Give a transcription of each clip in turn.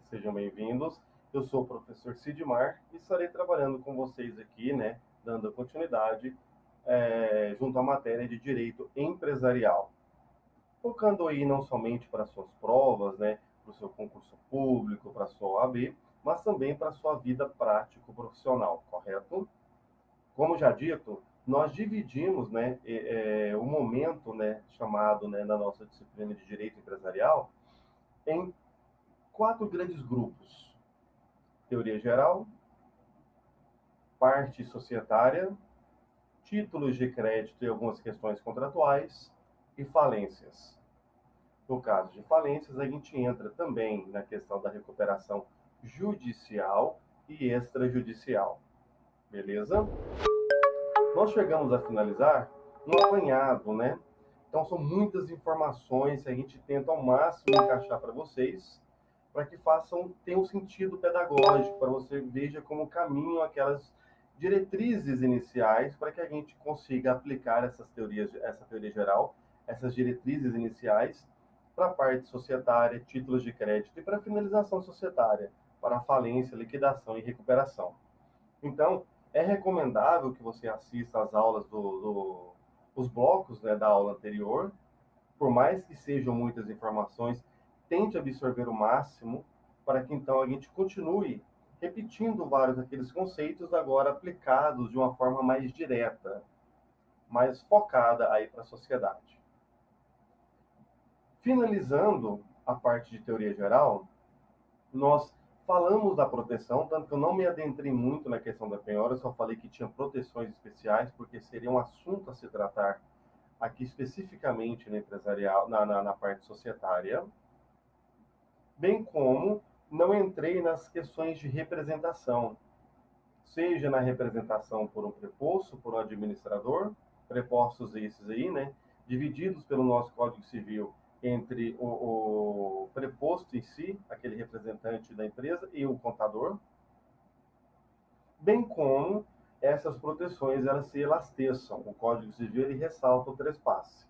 Sejam bem-vindos. Eu sou o professor Sidmar e estarei trabalhando com vocês aqui, né, dando continuidade junto à matéria de Direito Empresarial, focando aí não somente para suas provas, né, para o seu concurso público, para a sua OAB, mas também para a sua vida prático-profissional, correto? Como já dito, nós dividimos, né, o momento, né, chamado, né, na nossa disciplina de Direito Empresarial em quatro grandes grupos: teoria geral, parte societária, títulos de crédito e algumas questões contratuais e falências. No caso de falências, a gente entra também na questão da recuperação judicial e extrajudicial. Beleza? Nós chegamos a finalizar um apanhado, né? Então são muitas informações que a gente tenta ao máximo encaixar para vocês, para que tenham um sentido pedagógico, para você veja como caminham aquelas diretrizes iniciais para que a gente consiga aplicar essas teorias, essa teoria geral, essas diretrizes iniciais para a parte societária, títulos de crédito e para a finalização societária, para a falência, liquidação e recuperação. Então, é recomendável que você assista às aulas os blocos, né, da aula anterior, por mais que sejam muitas informações, tente absorver o máximo para que então a gente continue repetindo vários daqueles conceitos agora aplicados de uma forma mais direta, mais focada aí para a sociedade. Finalizando a parte de teoria geral, nós falamos da proteção, tanto que eu não me adentrei muito na questão da penhora, eu só falei que tinha proteções especiais, porque seria um assunto a se tratar aqui especificamente no empresarial, na parte societária, bem como não entrei nas questões de representação, seja na representação por um preposto, por um administrador, prepostos esses aí, né, divididos pelo nosso Código Civil entre o preposto em si, aquele representante da empresa, e o contador, bem como essas proteções elas se elasteçam. O Código Civil ele ressalta o trespasse.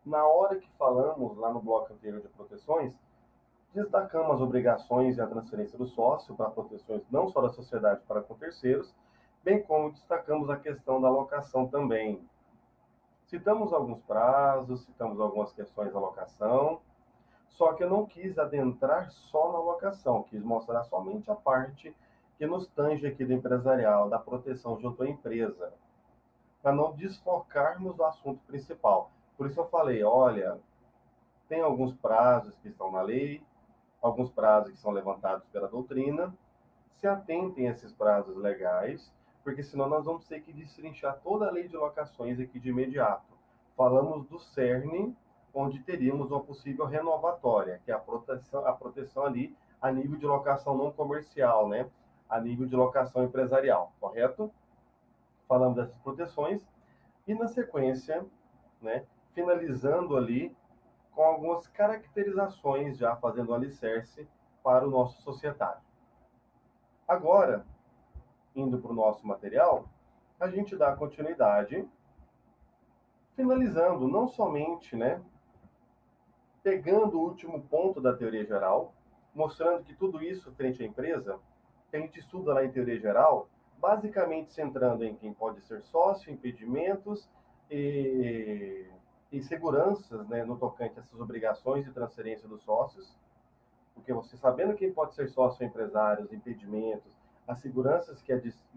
Na hora que falamos lá no bloco anterior de proteções, destacamos as obrigações e a transferência do sócio para proteções não só da sociedade para com terceiros, bem como destacamos a questão da locação também. Citamos alguns prazos, citamos algumas questões da locação, só que eu não quis adentrar só na locação, quis mostrar somente a parte que nos tange aqui do empresarial, da proteção junto à empresa, para não desfocarmos do assunto principal. Por isso eu falei, olha, tem alguns prazos que estão na lei, alguns prazos que são levantados pela doutrina, se atentem a esses prazos legais, porque senão nós vamos ter que destrinchar toda a lei de locações aqui de imediato. Falamos do cerne, onde teríamos uma possível renovatória, que é a proteção ali a nível de locação não comercial, né? A nível de locação empresarial, correto? Falamos dessas proteções e na sequência, né, finalizando ali com algumas caracterizações, já fazendo um alicerce para o nosso societário. Agora, indo para o nosso material, a gente dá continuidade, finalizando não somente, né, pegando o último ponto da teoria geral, mostrando que tudo isso frente à empresa, que a gente estuda lá em teoria geral, basicamente centrando em quem pode ser sócio, impedimentos e, e seguranças, né, no tocante a essas obrigações de transferência dos sócios, porque você sabendo quem pode ser sócio empresário, os impedimentos, as seguranças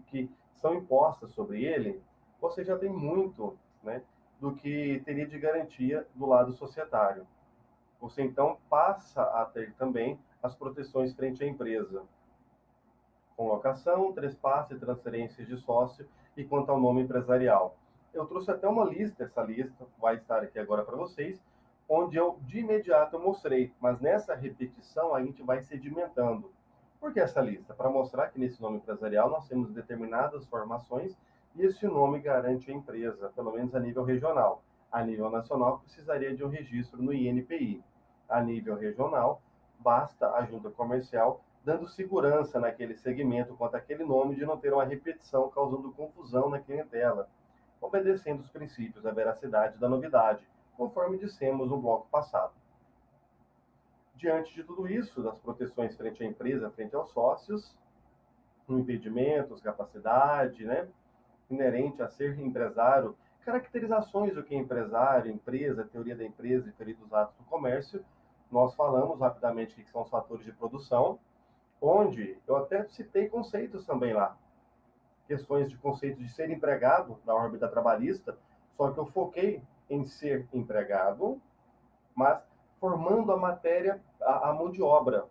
que são impostas sobre ele, você já tem muito, né, do que teria de garantia do lado societário. Você então passa a ter também as proteções frente à empresa, com locação, trespasse, transferências de sócio e quanto ao nome empresarial. Eu trouxe até uma lista, essa lista vai estar aqui agora para vocês, onde eu de imediato eu mostrei, mas nessa repetição a gente vai sedimentando. Por que essa lista? Para mostrar que nesse nome empresarial nós temos determinadas formações e esse nome garante a empresa, pelo menos a nível regional. A nível nacional precisaria de um registro no INPI. A nível regional, basta a junta comercial dando segurança naquele segmento quanto àquele nome de não ter uma repetição causando confusão na clientela, obedecendo os princípios da veracidade e da novidade, conforme dissemos no bloco passado. Diante de tudo isso, das proteções frente à empresa, frente aos sócios, impedimentos, capacidade, né, inerente a ser empresário, caracterizações do que é empresário, empresa, teoria da empresa e teoria dos atos do comércio, nós falamos rapidamente o que são os fatores de produção, onde eu até citei conceitos também lá, questões de conceito de ser empregado na órbita trabalhista, só que eu foquei em ser empregado, mas formando a matéria, a mão de obra,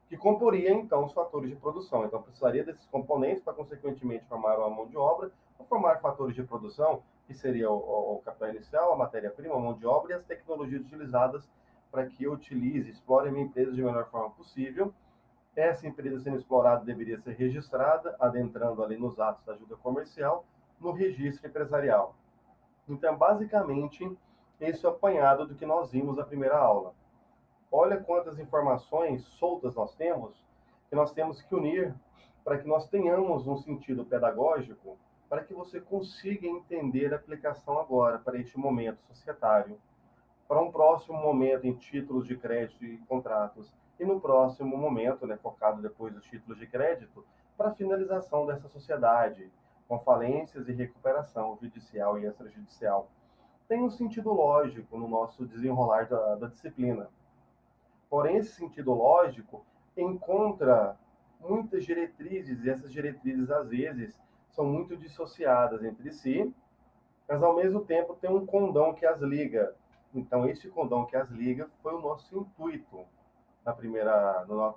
que comporia então os fatores de produção. Então, precisaria desses componentes para, consequentemente, formar uma mão de obra, ou formar fatores de produção, que seria o capital inicial, a matéria-prima, a mão de obra e as tecnologias utilizadas para que eu utilize, explore a minha empresa de melhor forma possível. Essa empresa sendo explorada deveria ser registrada, adentrando ali nos atos da ajuda comercial, no registro empresarial. Então, basicamente, esse é o apanhado do que nós vimos na primeira aula. Olha quantas informações soltas nós temos, que nós temos que unir para que nós tenhamos um sentido pedagógico, para que você consiga entender a aplicação agora, para este momento societário, para um próximo momento em títulos de crédito e contratos, e no próximo momento, né, focado depois dos títulos de crédito, para a finalização dessa sociedade, com falências e recuperação judicial e extrajudicial. Tem um sentido lógico no nosso desenrolar da disciplina. Porém, esse sentido lógico encontra muitas diretrizes, e essas diretrizes, às vezes, são muito dissociadas entre si, mas, ao mesmo tempo, tem um condão que as liga. Então, esse condão que as liga foi o nosso intuito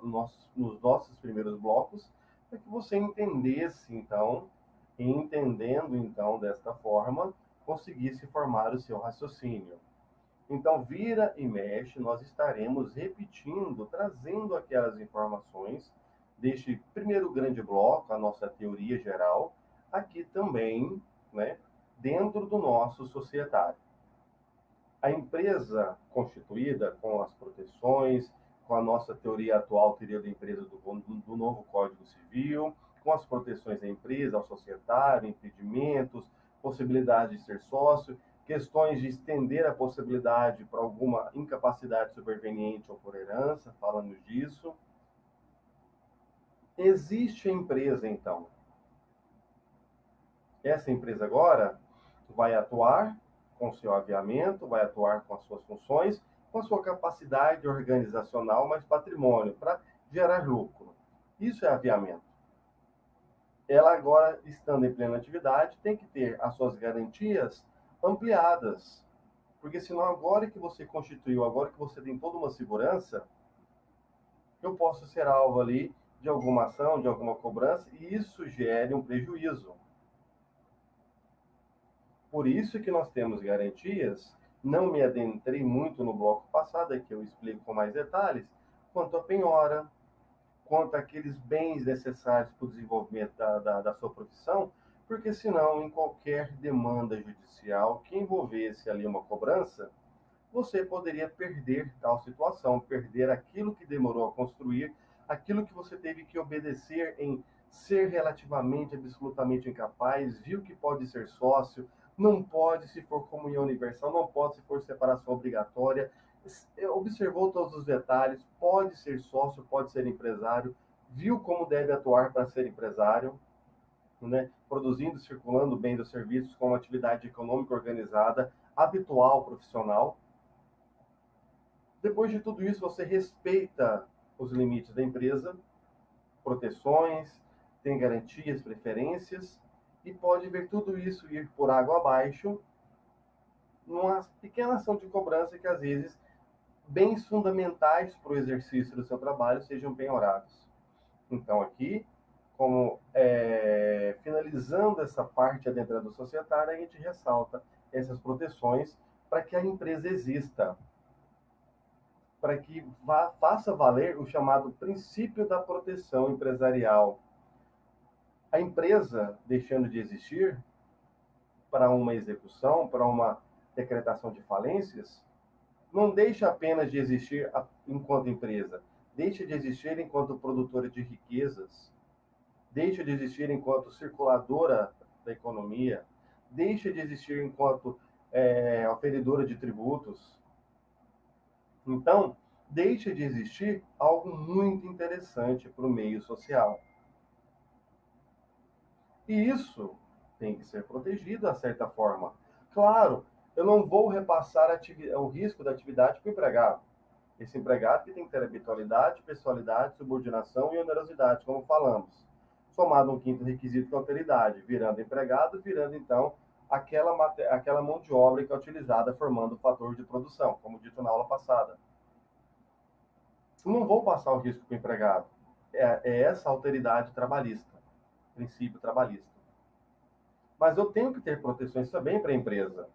nos nossos primeiros blocos, para que você entendesse, então, e entendendo, então, desta forma, conseguisse formar o seu raciocínio. Então, vira e mexe, nós estaremos repetindo, trazendo aquelas informações deste primeiro grande bloco, a nossa teoria geral, aqui também, né, dentro do nosso societário. A empresa constituída com as proteções, com a nossa teoria atual, teoria da empresa do novo Código Civil, com as proteções da empresa, ao societário, impedimentos, possibilidade de ser sócio, questões de estender a possibilidade para alguma incapacidade superveniente ou por herança, falamos disso. Existe a empresa, então. Essa empresa agora vai atuar com seu aviamento, vai atuar com as suas funções, com a sua capacidade organizacional, mas patrimônio, para gerar lucro. Isso é aviamento. Ela agora, estando em plena atividade, tem que ter as suas garantias ampliadas. Porque senão, agora que você constituiu, agora que você tem toda uma segurança, eu posso ser alvo ali de alguma ação, de alguma cobrança, e isso gere um prejuízo. Por isso que nós temos garantias. Não me adentrei muito no bloco passado, aqui eu explico com mais detalhes, quanto à penhora, quanto àqueles bens necessários para o desenvolvimento da sua profissão, porque senão, em qualquer demanda judicial que envolvesse ali uma cobrança, você poderia perder tal situação, perder aquilo que demorou a construir, aquilo que você teve que obedecer em ser relativamente, absolutamente incapaz, viu que pode ser sócio, não pode se for comunhão universal, não pode se for separação obrigatória, observou todos os detalhes, pode ser sócio, pode ser empresário, viu como deve atuar para ser empresário, né? Produzindo, circulando bens ou serviços com uma atividade econômica organizada, habitual, profissional. Depois de tudo isso, você respeita os limites da empresa, proteções, tem garantias, preferências, e pode ver tudo isso ir por água abaixo numa pequena ação de cobrança que, às vezes, bens fundamentais para o exercício do seu trabalho sejam penhorados. Então, aqui, como finalizando essa parte adentrando do societário, a gente ressalta essas proteções para que a empresa exista, para que faça valer o chamado princípio da proteção empresarial. A empresa, deixando de existir para uma execução, para uma decretação de falências, não deixa apenas de existir enquanto empresa, deixa de existir enquanto produtora de riquezas, deixa de existir enquanto circuladora da economia, deixa de existir enquanto oferidora de tributos. Então, deixa de existir algo muito interessante para o meio social. E isso tem que ser protegido, de certa forma. Claro, eu não vou repassar o risco da atividade para o empregado. Esse empregado que tem que ter habitualidade, pessoalidade, subordinação e onerosidade, como falamos. Somado um quinto requisito, que é a alteridade, virando empregado, virando então aquela mão de obra que é utilizada formando o fator de produção, como dito na aula passada. Eu não vou passar o risco para o empregado. É essa alteridade trabalhista, princípio trabalhista. Mas eu tenho que ter proteções também para a empresa.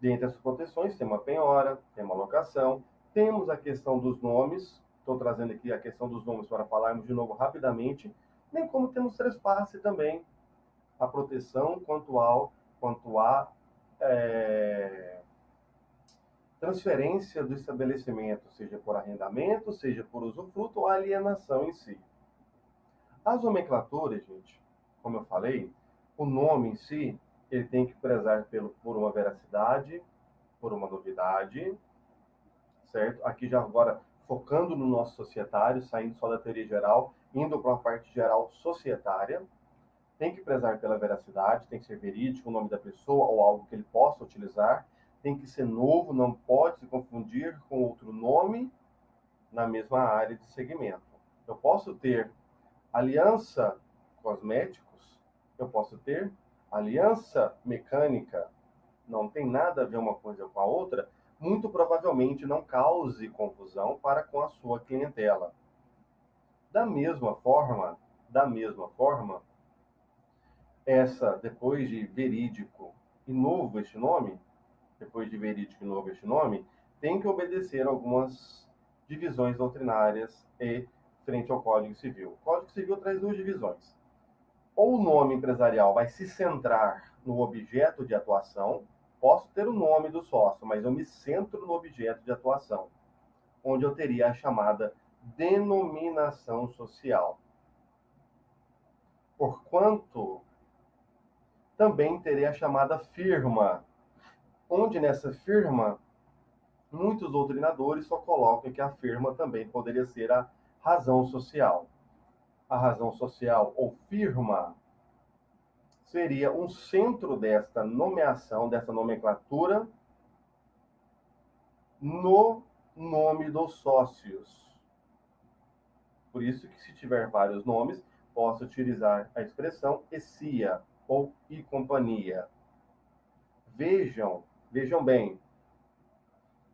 Dentre as proteções, tem uma penhora, tem uma locação, temos a questão dos nomes, estou trazendo aqui a questão dos nomes para falarmos de novo rapidamente, bem como temos trespasse também, a proteção quanto a transferência do estabelecimento, seja por arrendamento, seja por usufruto ou alienação em si. As nomenclaturas, gente, como eu falei, o nome em si, ele tem que prezar por uma veracidade, por uma novidade, certo? Aqui já agora focando no nosso societário, saindo só da teoria geral, indo para uma parte geral societária, tem que prezar pela veracidade, tem que ser verídico o nome da pessoa ou algo que ele possa utilizar, tem que ser novo, não pode se confundir com outro nome na mesma área de segmento. Eu posso ter aliança cosméticos, eu posso ter aliança mecânica, não tem nada a ver uma coisa com a outra, muito provavelmente não cause confusão para com a sua clientela. Da mesma forma, depois de verídico e novo este nome, tem que obedecer algumas divisões doutrinárias e frente ao Código Civil. O Código Civil traz duas divisões. Ou o nome empresarial vai se centrar no objeto de atuação, posso ter o nome do sócio, mas eu me centro no objeto de atuação, onde eu teria a chamada denominação social. Porquanto, também terei a chamada firma, onde nessa firma, muitos doutrinadores só colocam que a firma também poderia ser a razão social. A razão social ou firma seria um centro desta nomeação, dessa nomenclatura, no nome dos sócios. Por isso que se tiver vários nomes, posso utilizar a expressão e-cia ou e companhia. Vejam bem,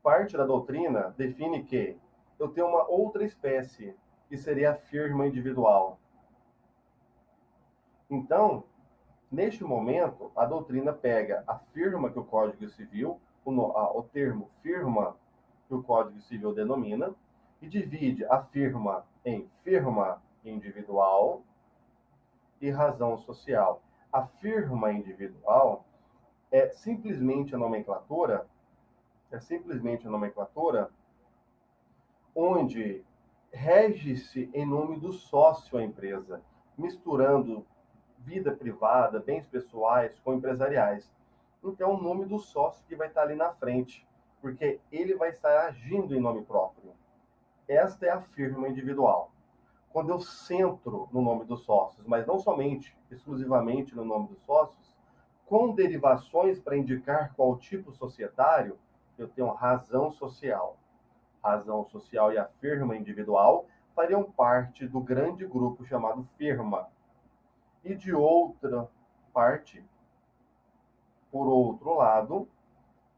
parte da doutrina define que eu tenho uma outra espécie, que seria a firma individual. Então, neste momento, a doutrina pega a firma que o Código Civil, o termo firma que o Código Civil denomina, e divide a firma em firma individual e razão social. A firma individual é simplesmente a nomenclatura, onde rege-se em nome do sócio a empresa, misturando vida privada, bens pessoais com empresariais. Então, o nome do sócio que vai estar ali na frente, porque ele vai estar agindo em nome próprio. Esta é a firma individual. Quando eu centro no nome dos sócios, mas não somente, exclusivamente no nome dos sócios, com derivações para indicar qual tipo societário, eu tenho razão social. Razão social e a firma individual fariam parte do grande grupo chamado firma. E de outra parte, por outro lado,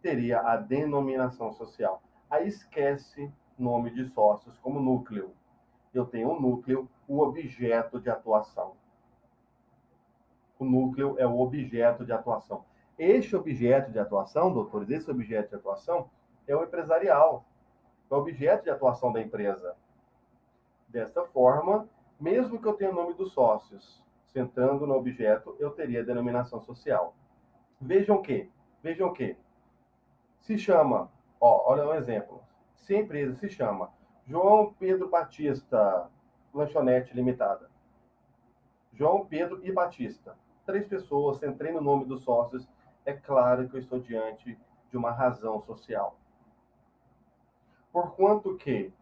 teria a denominação social. Aí esquece nome de sócios como núcleo. Eu tenho o núcleo, o objeto de atuação. O núcleo é o objeto de atuação. Este objeto de atuação, doutores, esse objeto de atuação é o empresarial, é o objeto de atuação da empresa. Desta forma, mesmo que eu tenha o nome dos sócios, centrando no objeto, eu teria a denominação social. Vejam que, se chama, olha um exemplo, se a empresa se chama João Pedro Batista Lanchonete Limitada, João Pedro e Batista, 3 pessoas, centrei no nome dos sócios, é claro que eu estou diante de uma razão social. Porquanto que,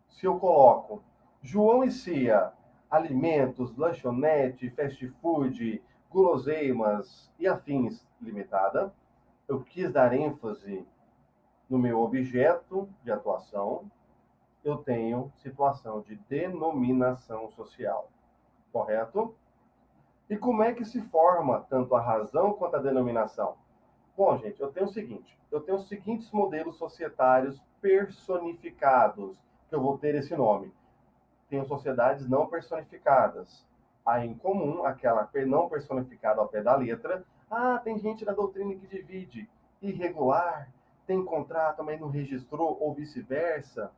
se eu coloco João e Cia, alimentos, lanchonete, fast food, guloseimas e afins limitada, eu quis dar ênfase no meu objeto de atuação, eu tenho situação de denominação social, correto? E como é que se forma tanto a razão quanto a denominação? Bom, gente, eu tenho o seguinte, eu tenho os seguintes modelos societários personificados, que eu vou ter esse nome. Tenho sociedades não personificadas. A em comum, aquela não personificada ao pé da letra. Ah, tem gente da doutrina que divide. Irregular, tem contrato, mas não registrou, ou vice-versa.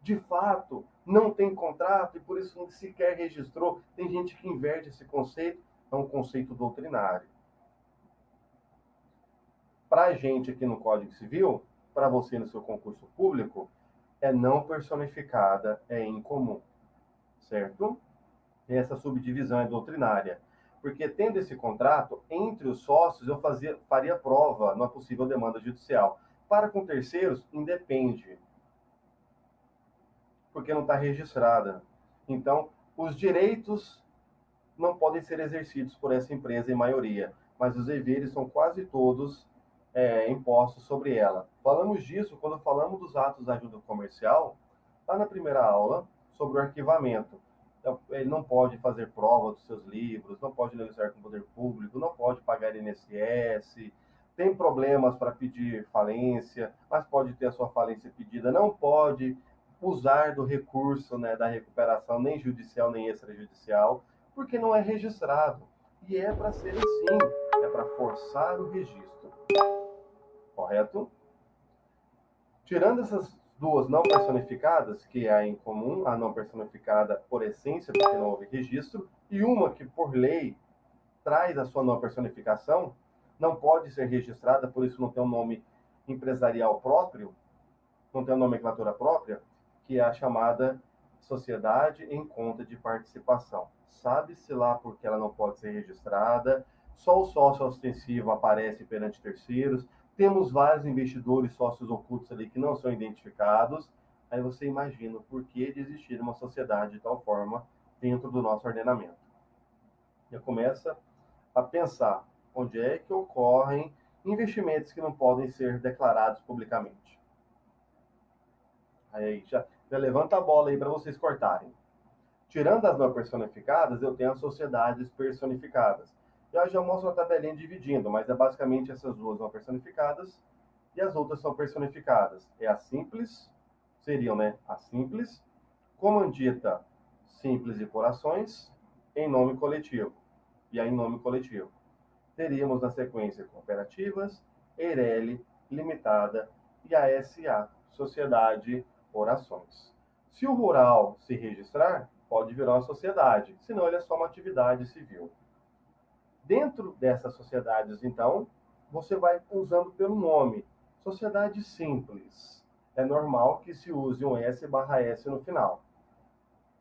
De fato, não tem contrato e por isso nem sequer registrou. Tem gente que inverte esse conceito, é um conceito doutrinário. Para a gente aqui no Código Civil, para você no seu concurso público, é não personificada, é incomum, certo? Essa subdivisão é doutrinária. Porque tendo esse contrato, entre os sócios, eu faria prova numa possível demanda judicial. Para com terceiros, independe, porque não está registrada. Então, os direitos não podem ser exercidos por essa empresa em maioria, mas os deveres são quase todos impostos sobre ela. Falamos disso quando falamos dos atos da ajuda comercial, lá na primeira aula, sobre o arquivamento. Então, ele não pode fazer prova dos seus livros, não pode negociar com o poder público, não pode pagar INSS, tem problemas para pedir falência, mas pode ter a sua falência pedida, não pode usar do recurso, né, da recuperação, nem judicial, nem extrajudicial, porque não é registrado. E é para ser assim, é para forçar o registro. Correto? Tirando essas duas não personificadas, que é a em comum, a não personificada por essência, porque não houve registro, e uma que, por lei, traz a sua não personificação, não pode ser registrada, por isso não tem um nome empresarial próprio, não tem uma nomenclatura própria, que é a chamada sociedade em conta de participação. Sabe-se lá porque ela não pode ser registrada, só o sócio ostensivo aparece perante terceiros, temos vários investidores sócios ocultos ali que não são identificados, aí você imagina o porquê de existir uma sociedade de tal forma dentro do nosso ordenamento. Já começa a pensar onde é que ocorrem investimentos que não podem ser declarados publicamente. Aí já levanta a bola aí para vocês cortarem. Tirando as não personificadas, eu tenho as sociedades personificadas. Já mostro a tabelinha dividindo, mas é basicamente essas duas não personificadas e as outras são personificadas. É a simples, seriam, né, a simples, comandita simples e por ações, em nome coletivo. E aí em nome coletivo. Teríamos na sequência cooperativas, EIRELI, limitada e a SA, sociedade por ações. Se o rural se registrar, pode virar uma sociedade, senão ele é só uma atividade civil. Dentro dessas sociedades, então, você vai usando pelo nome. Sociedade simples. É normal que se use um S/S no final.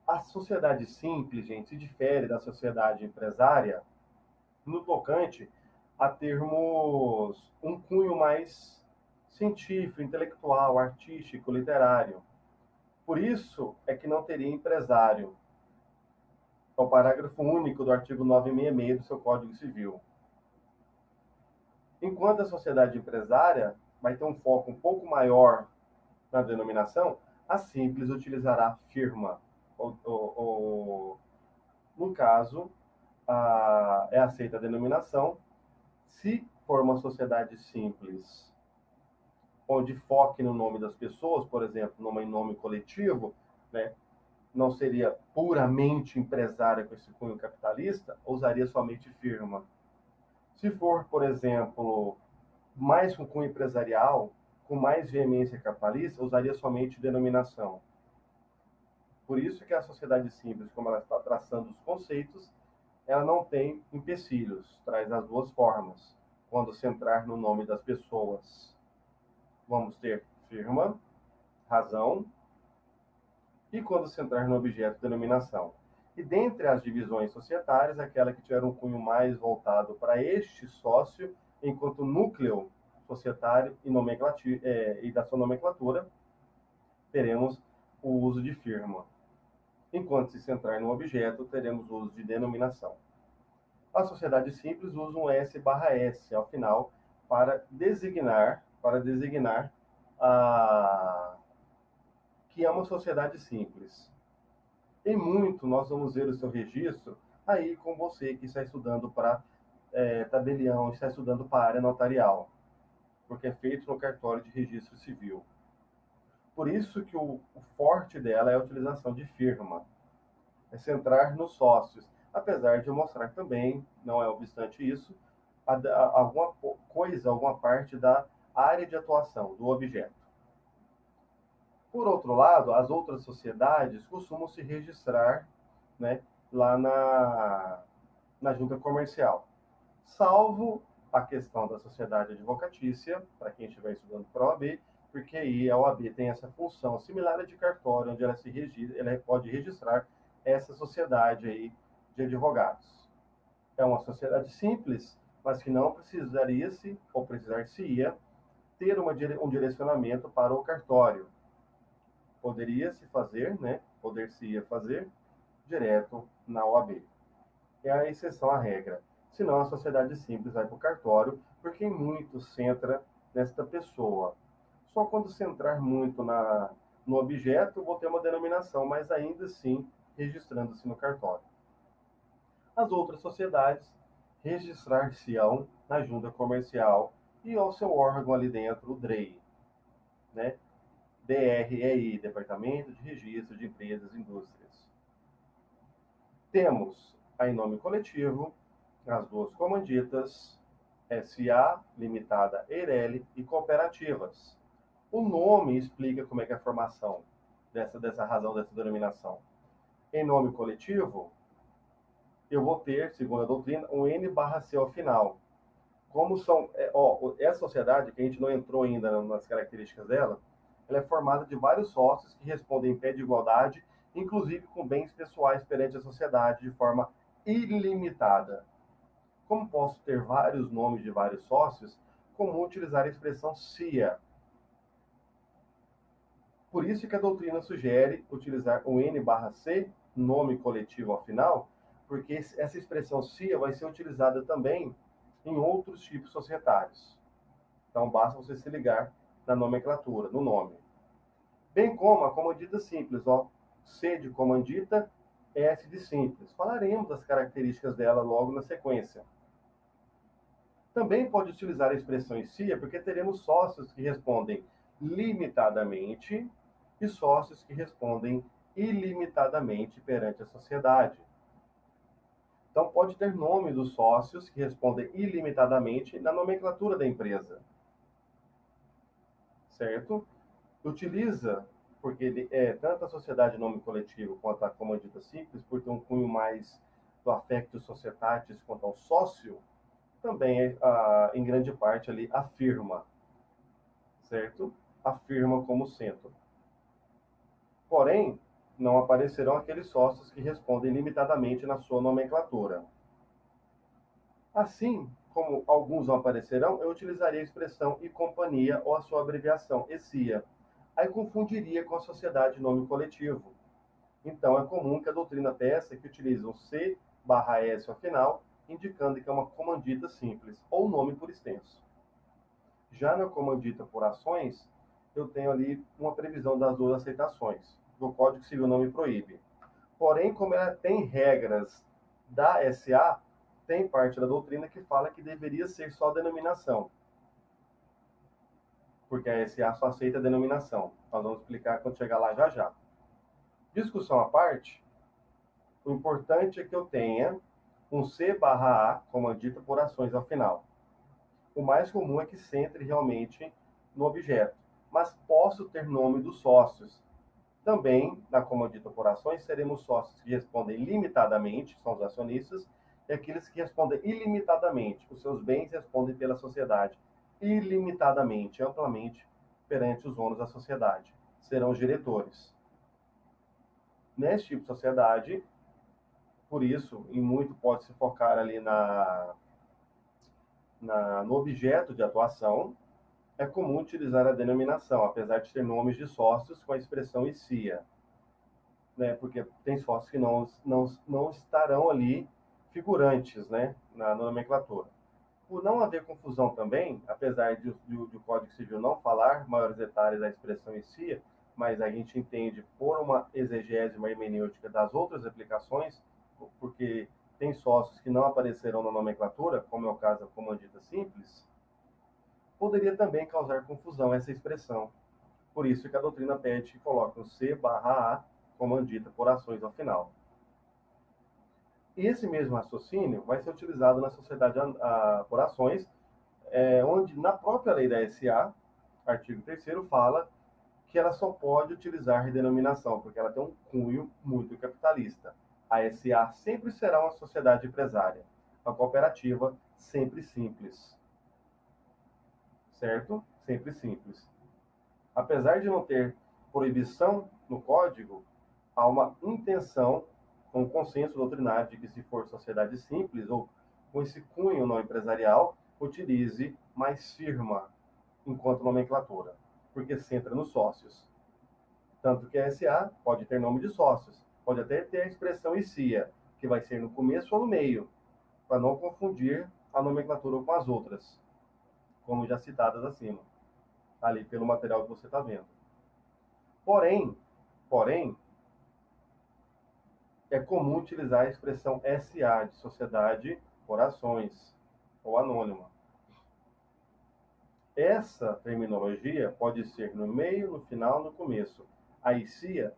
A sociedade simples, gente, se difere da sociedade empresária no tocante a termos um cunho mais científico, intelectual, artístico, literário. Por isso é que não teria empresário. É o parágrafo único do artigo 966 do seu Código Civil. Enquanto a sociedade empresária vai ter um foco um pouco maior na denominação, a simples utilizará firma. No caso, é aceita a denominação. Se for uma sociedade simples, onde foque no nome das pessoas, por exemplo, num nome coletivo, né, não seria puramente empresária com esse cunho capitalista, usaria somente firma. Se for, por exemplo, mais com cunho empresarial, com mais veemência capitalista, usaria somente denominação. Por isso que a sociedade simples, como ela está traçando os conceitos, ela não tem empecilhos, traz as duas formas. Quando se entrar no nome das pessoas, vamos ter firma, razão, e quando se entrar no objeto, denominação. E dentre as divisões societárias, aquela que tiver um cunho mais voltado para este sócio, enquanto núcleo societário e da sua nomenclatura, teremos o uso de firma. Enquanto se centrar no objeto, teremos o uso de denominação. A sociedade simples usa um S/S ao final para designar a que é uma sociedade simples. Em muito, nós vamos ver o seu registro aí com você que está estudando para tabelião, está estudando para a área notarial, porque é feito no cartório de registro civil. Por isso que o forte dela é a utilização de firma, é centrar nos sócios, apesar de mostrar também, não é obstante isso, alguma parte da área de atuação do objeto. Por outro lado, as outras sociedades costumam se registrar, né, lá na junta comercial, salvo a questão da sociedade advocatícia, para quem estiver estudando para a OAB, porque aí a OAB tem essa função similar à de cartório, onde ela pode registrar essa sociedade aí de advogados. É uma sociedade simples, mas que não precisaria-se, ou precisar-se-ia, ter um direcionamento para o cartório. Poderia-se fazer, né? Poder-se-ia fazer direto na OAB. É a exceção à regra. Senão, a sociedade simples vai para o cartório, porque muito centra nesta pessoa. Só quando centrar muito no objeto, vou ter uma denominação, mas ainda assim registrando-se no cartório. As outras sociedades registrar-se-ão na junta comercial e ao seu órgão ali dentro, o DREI, né? DREI, Departamento de Registro de Empresas e Indústrias. Temos aí nome coletivo, as duas comanditas, SA, Limitada Eireli e cooperativas. O nome explica como é que é a formação dessa razão, dessa denominação. Em nome coletivo, eu vou ter, segundo a doutrina, um N/C ao final. Como são, essa sociedade, que a gente não entrou ainda nas características dela, ela é formada de vários sócios que respondem em pé de igualdade, inclusive com bens pessoais perante a sociedade de forma ilimitada. Como posso ter vários nomes de vários sócios, comum utilizar a expressão CIA. Por isso que a doutrina sugere utilizar o N/C, nome coletivo ao final, porque essa expressão CIA vai ser utilizada também em outros tipos societários. Então, basta você se ligar na nomenclatura, no nome. Bem como a comandita simples, C de comandita, S de simples. Falaremos das características dela logo na sequência. Também pode utilizar a expressão em CIA, porque teremos sócios que respondem limitadamente e sócios que respondem ilimitadamente perante a sociedade. Então, pode ter nome dos sócios que respondem ilimitadamente na nomenclatura da empresa. Certo? Utiliza, porque tanto a sociedade nome coletivo quanto a comandita simples, por ter um cunho mais do affecto societatis quanto ao sócio, também em grande parte ali afirma, certo? Afirma como centro. Porém, não aparecerão aqueles sócios que respondem limitadamente na sua nomenclatura. Assim como alguns não aparecerão, eu utilizaria a expressão e companhia ou a sua abreviação, ECIA. Aí confundiria com a sociedade nome coletivo. Então, é comum que a doutrina peça que utilize um C/S ao final, indicando que é uma comandita simples, ou nome por extenso. Já na comandita por ações, eu tenho ali uma previsão das duas aceitações. O Código Civil não me proíbe. Porém, como ela tem regras da SA, tem parte da doutrina que fala que deveria ser só denominação. Porque a SA só aceita a denominação. Nós vamos explicar quando chegar lá já já. Discussão à parte, o importante é que eu tenha um C/A, comandita por ações ao final. O mais comum é que centre realmente no objeto, mas posso ter nome dos sócios. Também, na comandita por ações, teremos sócios que respondem limitadamente, são os acionistas, e aqueles que respondem ilimitadamente, os seus bens respondem pela sociedade, ilimitadamente, amplamente, perante os ônus da sociedade. Serão os diretores. Nesse tipo de sociedade, por isso, em muito pode se focar ali no objeto de atuação, é comum utilizar a denominação, apesar de ter nomes de sócios com a expressão ICIA, né? Porque tem sócios que não estarão ali figurantes, né, na nomenclatura. Por não haver confusão também, apesar de o Código Civil não falar maiores detalhes da expressão ICIA, mas a gente entende por uma exegese, uma hermenêutica das outras aplicações, porque tem sócios que não aparecerão na nomenclatura, como é o caso da comandita simples, poderia também causar confusão essa expressão. Por isso que a doutrina pede que coloque um C/A comandita por ações ao final. Esse mesmo raciocínio vai ser utilizado na sociedade por ações, onde na própria lei da SA, artigo 3º, fala que ela só pode utilizar redenominação, porque ela tem um cunho muito capitalista. A SA sempre será uma sociedade empresária, a cooperativa sempre simples, certo? Sempre simples. Apesar de não ter proibição no código, há uma intenção, com consenso doutrinário de que se for sociedade simples ou com esse cunho não empresarial, utilize mais firma enquanto nomenclatura, porque centra nos sócios. Tanto que a SA pode ter nome de sócios, pode até ter a expressão ICIA, que vai ser no começo ou no meio, para não confundir a nomenclatura com as outras, como já citadas acima, ali pelo material que você está vendo. Porém, é comum utilizar a expressão SA, de sociedade por ações, ou anônima. Essa terminologia pode ser no meio, no final, no começo. A ICIA,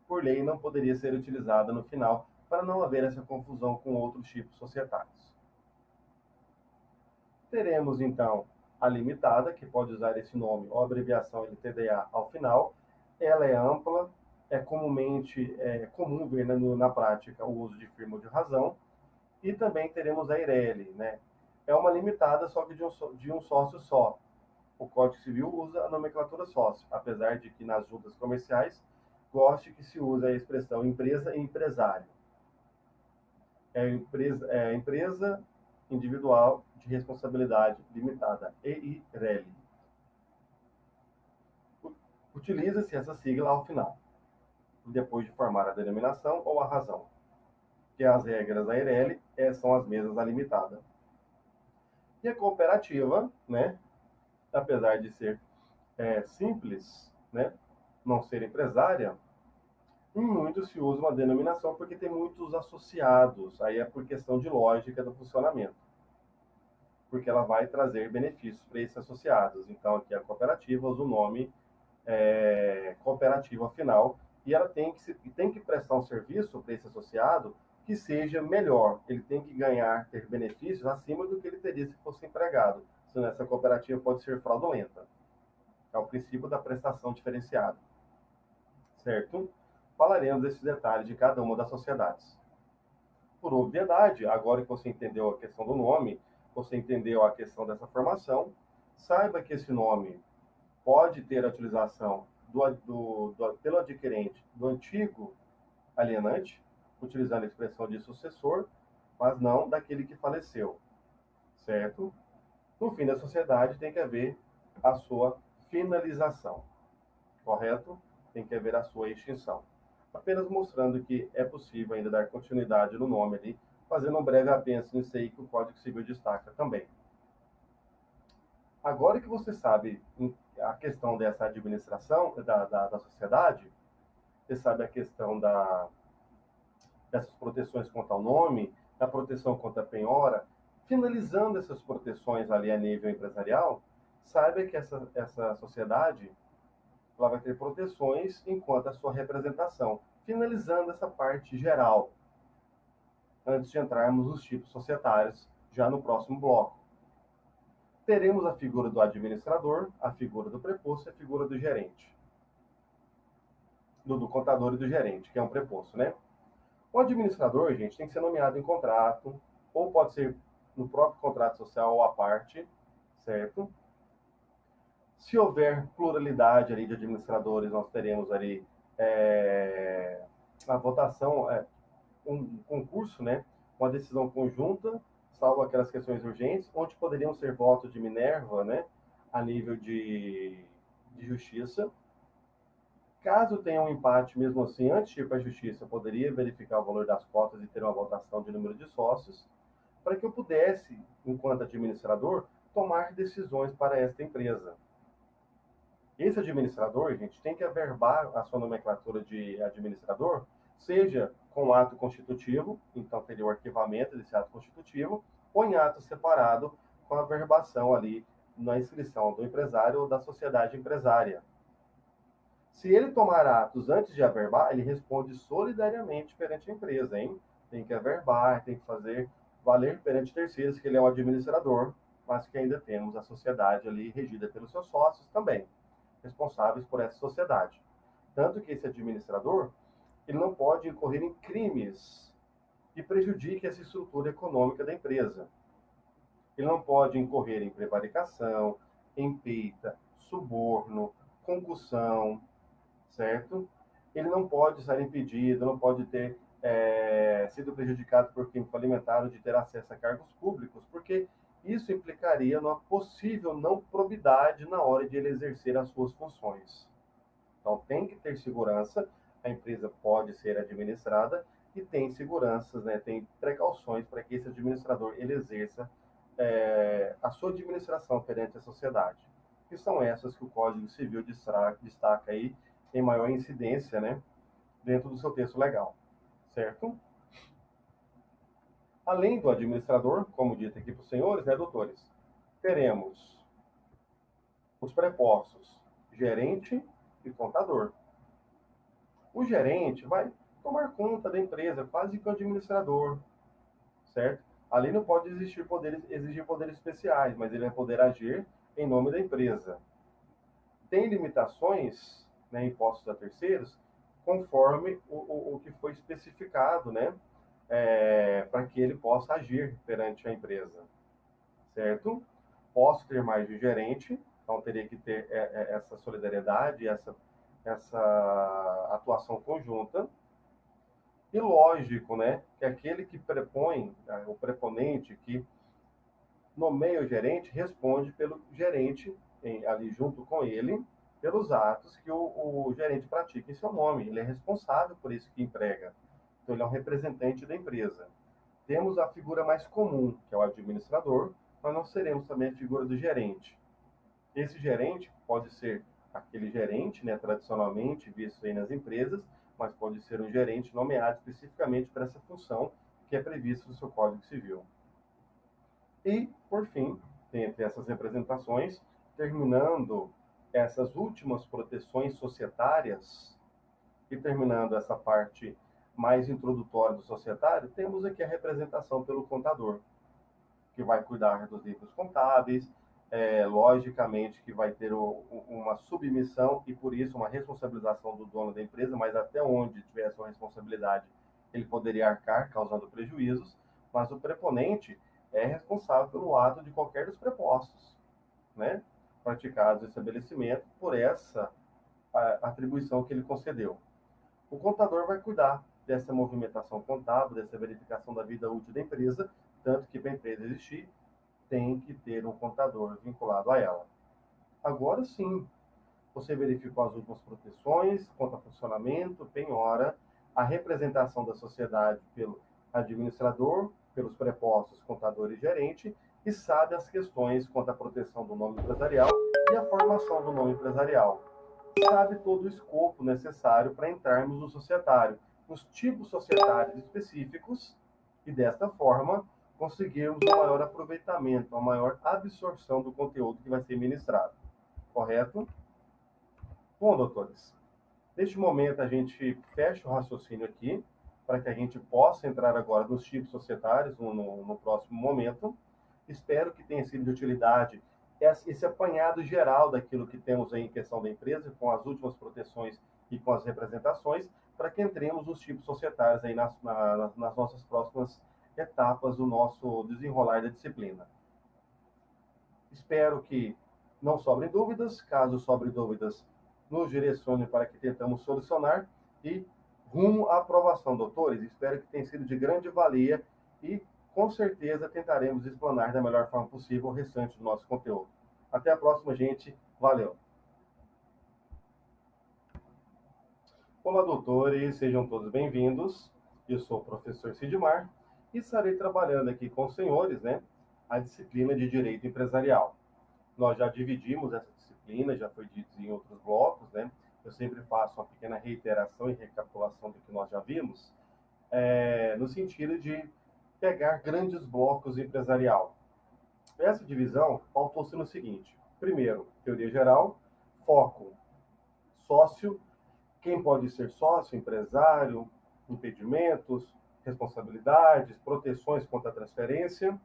por lei, não poderia ser utilizada no final, para não haver essa confusão com outros tipos societários. Teremos, então, a limitada, que pode usar esse nome ou abreviação LTDA ao final. Ela é ampla, é comum ver na prática o uso de firma ou de razão. E também teremos a Eireli, né? É uma limitada, só que de um sócio só. O Código Civil usa a nomenclatura sócio, apesar de que nas juntas comerciais goste que se use a expressão empresa e empresário. Empresa individual de responsabilidade limitada, EIRELI. Utiliza-se essa sigla ao final, depois de formar a denominação ou a razão, que as regras da EIRELI são as mesmas da limitada. E a cooperativa, né, apesar de ser simples, né, não ser empresária, em muito se usa uma denominação porque tem muitos associados, aí é por questão de lógica do funcionamento, porque ela vai trazer benefícios para esses associados. Então, aqui a cooperativa usa o nome cooperativa final, e ela tem que prestar um serviço para esse associado que seja melhor. Ele tem que ter benefícios acima do que ele teria se fosse empregado, senão essa cooperativa pode ser fraudulenta. É o princípio da prestação diferenciada, certo? Falaremos desses detalhes de cada uma das sociedades. Por obviedade, agora que você entendeu a questão do nome, você entendeu a questão dessa formação, saiba que esse nome pode ter a utilização pelo adquirente do antigo alienante, utilizando a expressão de sucessor, mas não daquele que faleceu, certo? No fim da sociedade tem que haver a sua finalização, correto? Tem que haver a sua extinção. Apenas mostrando que é possível ainda dar continuidade no nome ali, fazendo um breve apenso nisso aí que o Código Civil destaca também. Agora que você sabe a questão dessa administração da sociedade, você sabe a questão dessas proteções contra o nome, da proteção contra a penhora, finalizando essas proteções ali a nível empresarial, saiba que essa sociedade ela vai ter proteções enquanto a sua representação. Finalizando essa parte geral, antes de entrarmos nos tipos societários, já no próximo bloco. Teremos a figura do administrador, a figura do preposto e a figura do gerente. Do contador e do gerente, que é um preposto, né? O administrador, gente, tem que ser nomeado em contrato, ou pode ser no próprio contrato social ou à parte, certo? Se houver pluralidade ali de administradores, nós teremos ali a votação, um concurso, né? Uma decisão conjunta, salvo aquelas questões urgentes, onde poderiam ser votos de Minerva, né? a nível de justiça. Caso tenha um empate, mesmo assim, antes de ir para a justiça, eu poderia verificar o valor das cotas e ter uma votação de número de sócios, para que eu pudesse, enquanto administrador, tomar decisões para esta empresa. Esse administrador, gente, tem que averbar a sua nomenclatura de administrador, seja com ato constitutivo, então teria o arquivamento desse ato constitutivo, ou em ato separado, com a averbação ali na inscrição do empresário ou da sociedade empresária. Se ele tomar atos antes de averbar, ele responde solidariamente perante a empresa, hein? Tem que averbar, tem que fazer valer perante terceiros que ele é um administrador, mas que ainda temos a sociedade ali regida pelos seus sócios também, responsáveis por essa sociedade. Tanto que esse administrador, ele não pode incorrer em crimes que prejudiquem essa estrutura econômica da empresa. Ele não pode incorrer em prevaricação, empeita, suborno, concussão, certo? Ele não pode estar impedido, não pode ter sido prejudicado por crime falimentar ou de ter acesso a cargos públicos, porque isso implicaria numa possível não probidade na hora de ele exercer as suas funções. Então, tem que ter segurança, a empresa pode ser administrada e tem seguranças, né, tem precauções para que esse administrador ele exerça a sua administração perante a sociedade. Que são essas que o Código Civil destaca aí em maior incidência, né, dentro do seu texto legal, certo? Além do administrador, como dito aqui para os senhores, né, doutores, teremos os prepostos gerente e contador. O gerente vai tomar conta da empresa, quase que o administrador, certo? Ali não pode exigir poderes especiais, mas ele vai poder agir em nome da empresa. Tem limitações, né, impostos a terceiros, conforme o que foi especificado, né, para que ele possa agir perante a empresa, certo? Posso ter mais de um gerente, então teria que ter essa solidariedade, essa atuação conjunta. E lógico, né, que aquele que prepõe, o preponente que nomeia o gerente, responde pelo gerente, ali junto com ele, pelos atos que o gerente pratica em seu nome. Ele é responsável por isso que emprega. Então, ele é um representante da empresa. Temos a figura mais comum, que é o administrador, mas nós teremos também a figura do gerente. Esse gerente pode ser aquele gerente, né, tradicionalmente visto aí nas empresas, mas pode ser um gerente nomeado especificamente para essa função que é previsto no seu Código Civil. E, por fim, dentre essas representações, terminando essas últimas proteções societárias e terminando essa parte mais introdutória do societário, temos aqui a representação pelo contador, que vai cuidar dos livros contábeis, logicamente que vai ter uma submissão e, por isso, uma responsabilização do dono da empresa, mas até onde tiver a sua responsabilidade, ele poderia arcar, causando prejuízos, mas o preponente é responsável pelo ato de qualquer dos prepostos, né, praticados no estabelecimento por essa atribuição que ele concedeu. O contador vai cuidar dessa movimentação contábil, dessa verificação da vida útil da empresa, tanto que para a empresa existir, tem que ter um contador vinculado a ela. Agora sim, você verificou as últimas proteções, conta funcionamento, penhora, a representação da sociedade pelo administrador, pelos prepostos contador e gerente, e sabe as questões quanto à proteção do nome empresarial e a formação do nome empresarial. Sabe todo o escopo necessário para entrarmos no societário, nos tipos societários específicos, e desta forma conseguirmos um maior aproveitamento, uma maior absorção do conteúdo que vai ser ministrado. Correto? Bom, doutores, neste momento a gente fecha o raciocínio aqui, para que a gente possa entrar agora nos tipos societários no próximo momento. Espero que tenha sido de utilidade esse apanhado geral daquilo que temos aí em questão da empresa, com as últimas proteções e com as representações, para que entremos nos tipos societários aí nas nossas próximas etapas do nosso desenrolar da disciplina. Espero que não sobrem dúvidas. Caso sobre dúvidas, nos direcione para que tentamos solucionar e rumo à aprovação, doutores. Espero que tenha sido de grande valia e, com certeza, tentaremos explanar da melhor forma possível o restante do nosso conteúdo. Até a próxima, gente. Valeu! Olá, doutores, sejam todos bem-vindos. Eu sou o professor Sidmar e estarei trabalhando aqui com os senhores, né, a disciplina de Direito Empresarial. Nós já dividimos essa disciplina, já foi dito em outros blocos, né? Eu sempre faço uma pequena reiteração e recapitulação do que nós já vimos, no sentido de pegar grandes blocos empresarial. Essa divisão pautou-se no seguinte: primeiro, teoria geral, foco, sócio, quem pode ser sócio, empresário, impedimentos, responsabilidades, proteções contra a transferência,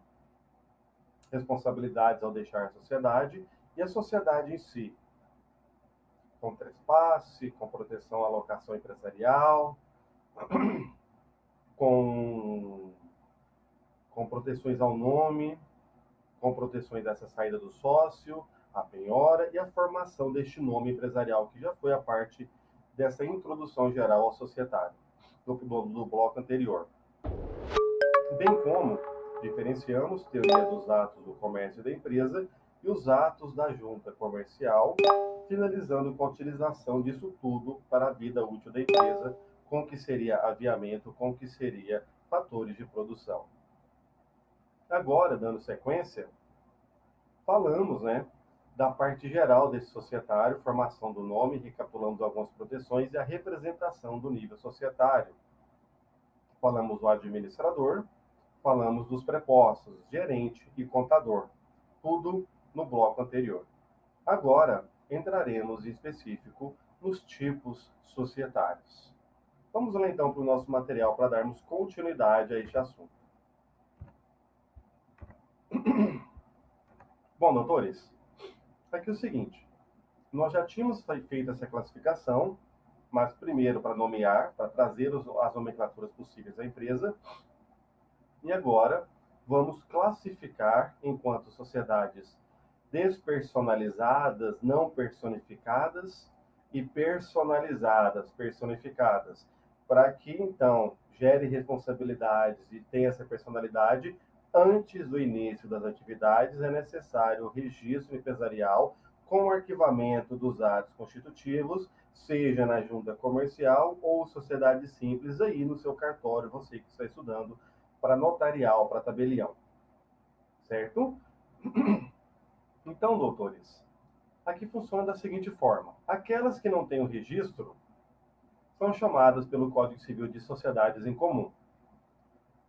responsabilidades ao deixar a sociedade e a sociedade em si, com trespasse, com proteção à alocação empresarial, com, com proteções ao nome, com proteções dessa saída do sócio, a penhora e a formação deste nome empresarial, que já foi a parte dessa introdução geral ao societário, do bloco anterior. Bem como diferenciamos teoria dos atos do comércio da empresa e os atos da junta comercial, finalizando com a utilização disso tudo para a vida útil da empresa, com o que seria aviamento, com o que seria fatores de produção. Agora, dando sequência, falamos, né, da parte geral desse societário, formação do nome, recapitulamos algumas proteções e a representação do nível societário. Falamos do administrador, falamos dos prepostos, gerente e contador, tudo no bloco anterior. Agora, entraremos em específico nos tipos societários. Vamos lá então para o nosso material para darmos continuidade a este assunto. Bom, doutores, aqui é o seguinte, nós já tínhamos feito essa classificação, mas primeiro para nomear, para trazer as nomenclaturas possíveis à empresa, e agora vamos classificar enquanto sociedades despersonalizadas, não personificadas e personalizadas, personificadas, para que então gere responsabilidades e tenha essa personalidade. Antes do início das atividades, é necessário o registro empresarial com o arquivamento dos atos constitutivos, seja na junta comercial ou sociedade simples, aí no seu cartório, você que está estudando para notarial, para tabelião. Certo? Então, doutores, aqui funciona da seguinte forma: aquelas que não têm o registro são chamadas pelo Código Civil de sociedades em comum.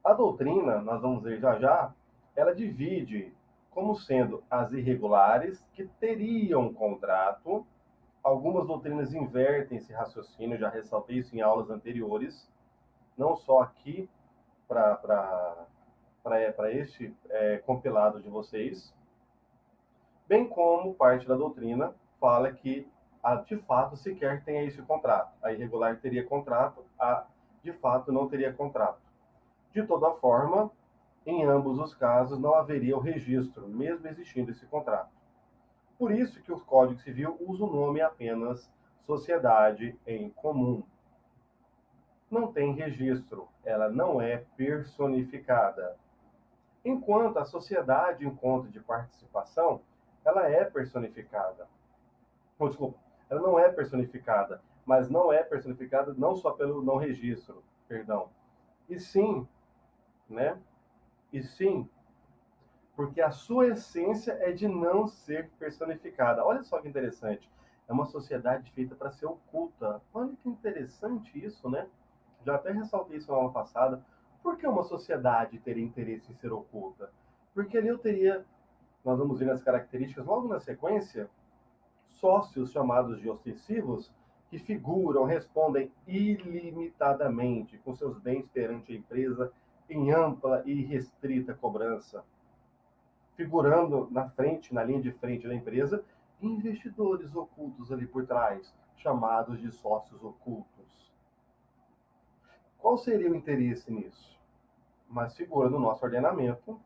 A doutrina, nós vamos ver já já, ela divide como sendo as irregulares, que teriam contrato. Algumas doutrinas invertem esse raciocínio, já ressaltei isso em aulas anteriores, não só aqui para este compilado de vocês, bem como parte da doutrina fala que de fato sequer tenha esse contrato. A irregular teria contrato, a de fato não teria contrato. De toda forma, em ambos os casos não haveria o registro, mesmo existindo esse contrato. Por isso que o Código Civil usa o nome apenas sociedade em comum. Não tem registro, ela não é personificada. Enquanto a sociedade em conta de participação, ela é personificada. Oh, desculpa, ela não é personificada, mas não é personificada não só pelo não registro, perdão, e sim, né? E sim, porque a sua essência é de não ser personificada. Olha só que interessante. É uma sociedade feita para ser oculta. Olha que interessante isso, né? Já até ressaltei isso na aula passada. Por que uma sociedade teria interesse em ser oculta? Porque ali eu teria, nós vamos ver nas características logo na sequência, sócios chamados de ostensivos, que figuram, respondem ilimitadamente com seus bens perante a empresa em ampla e restrita cobrança, figurando na frente, na linha de frente da empresa, investidores ocultos ali por trás, chamados de sócios ocultos. Qual seria o interesse nisso? Mas figura no nosso ordenamento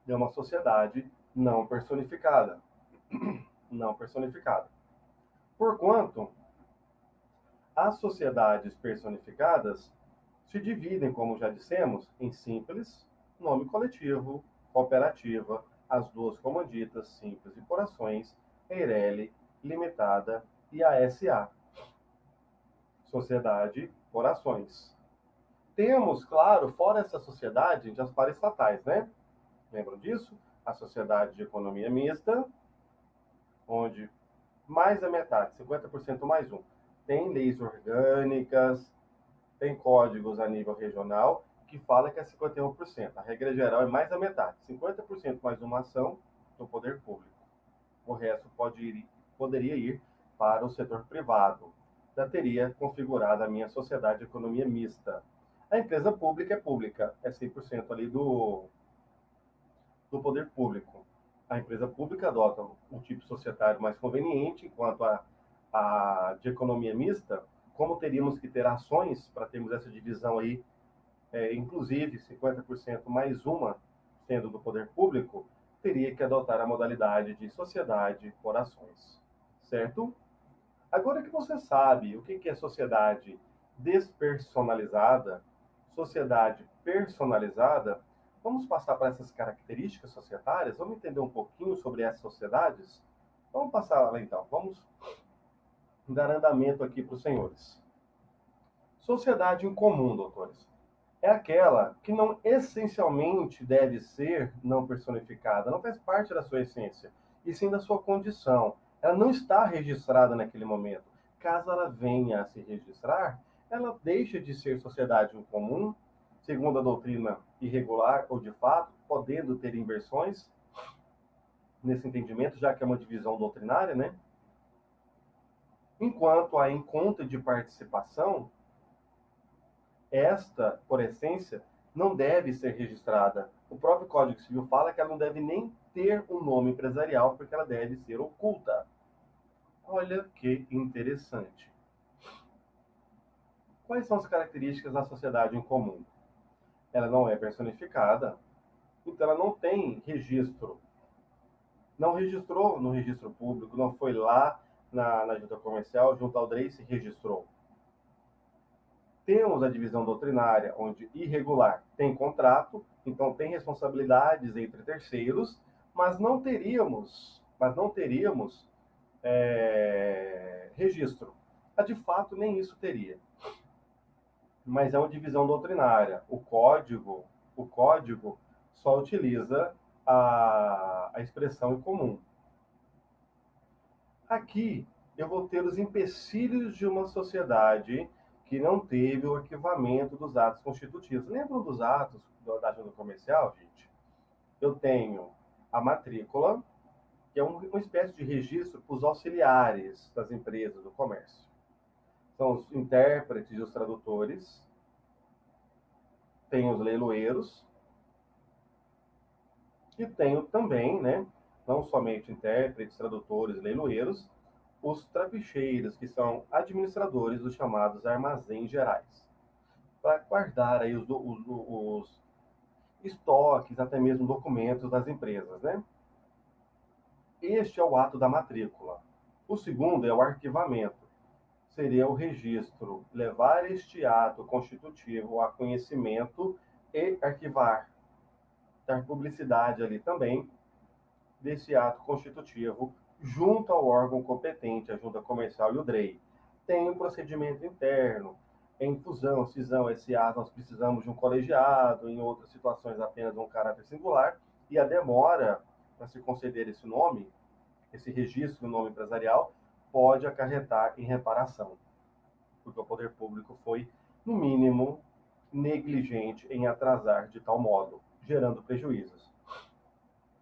de uma sociedade não personificada. Não personificada. Porquanto, as sociedades personificadas se dividem, como já dissemos, em simples, nome coletivo, cooperativa, as duas comanditas simples e por ações, Eireli Limitada e a SA, Sociedade por Ações. Temos, claro, fora essa sociedade, gente, as paraestatais, né? Lembram disso? A Sociedade de Economia Mista, onde mais da metade, 50% mais um, tem leis orgânicas, tem códigos a nível regional, que fala que é 51%. A regra geral é mais da metade, 50% mais uma ação do poder público. O resto poderia ir para o setor privado. Já teria configurado a minha sociedade de economia mista. A empresa pública é 100% ali do poder público. A empresa pública adota um tipo societário mais conveniente, enquanto a de economia mista, como teríamos que ter ações para termos essa divisão aí, inclusive 50% mais uma sendo do poder público, teria que adotar a modalidade de sociedade por ações, certo? Agora que você sabe o que é sociedade despersonalizada, sociedade personalizada, vamos passar para essas características societárias? Vamos entender um pouquinho sobre essas sociedades? Vamos passar lá então, vamos dar andamento aqui para os senhores. Sociedade em comum, doutores, é aquela que não essencialmente deve ser não personificada, não faz parte da sua essência, e sim da sua condição. Ela não está registrada naquele momento. Caso ela venha a se registrar, ela deixa de ser sociedade em comum, segundo a doutrina irregular ou de fato, podendo ter inversões nesse entendimento, já que é uma divisão doutrinária, né? Enquanto a em conta de participação, esta, por essência, não deve ser registrada. O próprio Código Civil fala que ela não deve nem ter um nome empresarial, porque ela deve ser oculta. Olha que interessante. Quais são as características da sociedade em comum? Ela não é personificada, então ela não tem registro. Não registrou no registro público, não foi lá na junta comercial, junto ao DREI se registrou. Temos a divisão doutrinária, onde irregular tem contrato, então tem responsabilidades entre terceiros, mas não teríamos registro. De fato, nem isso teria. Mas é uma divisão doutrinária. O código só utiliza a expressão em comum. Aqui eu vou ter os empecilhos de uma sociedade que não teve o arquivamento dos atos constitutivos. Lembram dos atos da junta comercial, gente? Eu tenho a matrícula, que é uma espécie de registro para os auxiliares das empresas do comércio. São os intérpretes e os tradutores, tem os leiloeiros, e tenho também, né, não somente intérpretes, tradutores e leiloeiros, os trapicheiros, que são administradores dos chamados armazéns gerais, para guardar aí os estoques, até mesmo documentos das empresas, né? Este é o ato da matrícula. O segundo é o arquivamento. Seria o registro, levar este ato constitutivo a conhecimento e arquivar. Dar publicidade ali também desse ato constitutivo junto ao órgão competente, a Junta Comercial e o DREI. Tem um procedimento interno, em fusão, cisão, SA, nós precisamos de um colegiado, em outras situações apenas um caráter singular, e a demora para se conceder esse nome, esse registro no nome empresarial, pode acarretar em reparação, porque o poder público foi, no mínimo, negligente em atrasar de tal modo, gerando prejuízos.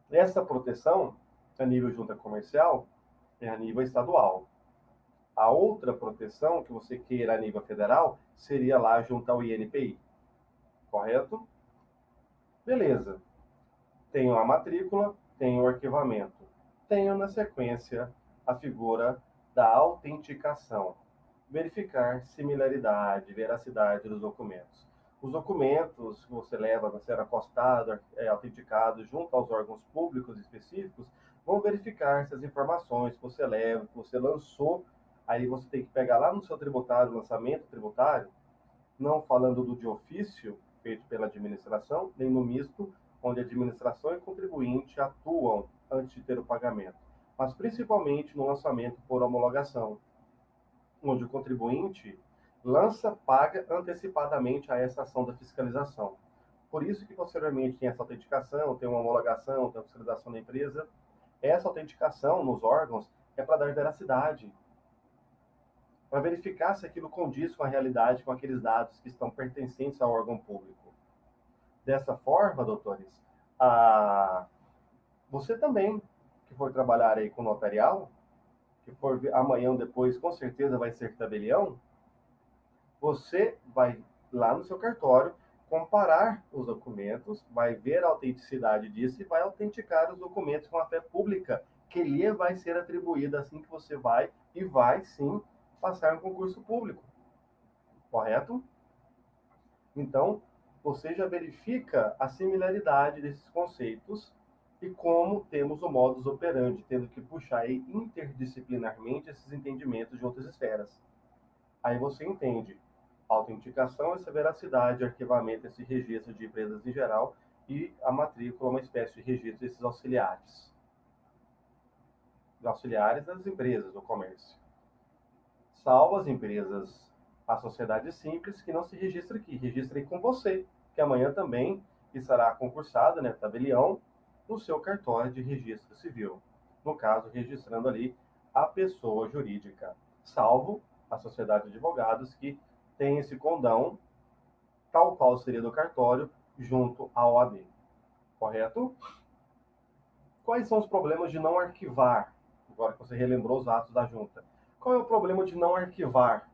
Essa proteção, a nível junta comercial, é a nível estadual. A outra proteção que você queira a nível federal seria lá junto ao INPI. Correto? Beleza. Tenho a matrícula, tenho o arquivamento. Tenho, na sequência, a figura da autenticação. Verificar similaridade, veracidade dos documentos. Os documentos que você leva a ser acostado, autenticado junto aos órgãos públicos específicos, vão verificar se as informações que você leva, que você lançou, aí você tem que pegar lá no seu tributário, lançamento tributário, não falando do de ofício, feito pela administração, nem no misto, onde a administração e contribuinte atuam antes de ter o pagamento, mas principalmente no lançamento por homologação, onde o contribuinte paga antecipadamente a essa ação da fiscalização. Por isso que posteriormente tem essa autenticação, tem uma homologação, tem a fiscalização da empresa. Essa autenticação nos órgãos é para dar veracidade, para verificar se aquilo condiz com a realidade, com aqueles dados que estão pertencentes ao órgão público. Dessa forma, doutores, você também, que for trabalhar aí com notarial, que for amanhã ou depois, com certeza vai ser tabelião, você vai lá no seu cartório, comparar os documentos, vai ver a autenticidade disso e vai autenticar os documentos com a fé pública, que lhe vai ser atribuída assim que você vai e vai sim passar um concurso público. Correto? Então, você já verifica a similaridade desses conceitos e como temos o modus operandi, tendo que puxar aí interdisciplinarmente esses entendimentos de outras esferas. Aí você entende autenticação, essa veracidade, arquivamento, esse registro de empresas em geral e a matrícula, uma espécie de registro desses auxiliares. Os auxiliares das empresas, do comércio. Salvo as empresas, a sociedade simples, que não se registra aqui. Registre com você, que amanhã também estará concursado, né, tabelião, no seu cartório de registro civil. No caso, registrando ali a pessoa jurídica. Salvo a sociedade de advogados, que tem esse condão, tal qual seria do cartório, junto à OAB. Correto? Quais são os problemas de não arquivar? Agora que você relembrou os atos da junta. Qual é o problema de não arquivar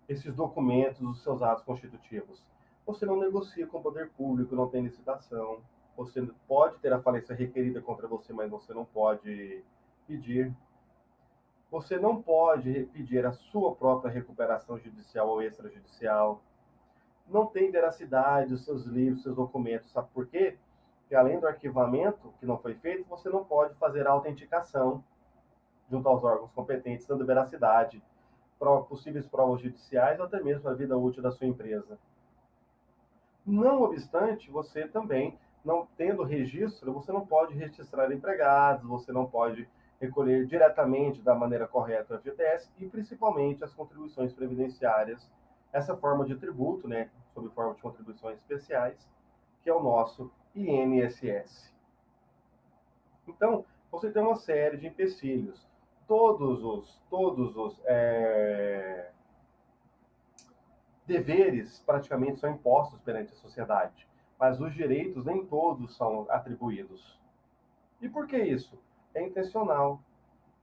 esses documentos, os seus atos constitutivos? Você não negocia com o poder público, não tem licitação. Você pode ter a falência requerida contra você, mas você não pode pedir. Você não pode pedir a sua própria recuperação judicial ou extrajudicial. Não tem veracidade os seus livros, seus documentos. Sabe por quê? Porque além do arquivamento, que não foi feito, você não pode fazer a autenticação junto aos órgãos competentes, dando veracidade para possíveis provas judiciais ou até mesmo a vida útil da sua empresa. Não obstante, você também, não tendo registro, você não pode registrar empregados, você não pode recolher diretamente da maneira correta o FGTS e principalmente as contribuições previdenciárias, essa forma de tributo, né, sob forma de contribuições especiais, que é o nosso INSS. Então, você tem uma série de empecilhos. Todos os deveres praticamente são impostos perante a sociedade, mas os direitos nem todos são atribuídos. E por que isso? É intencional,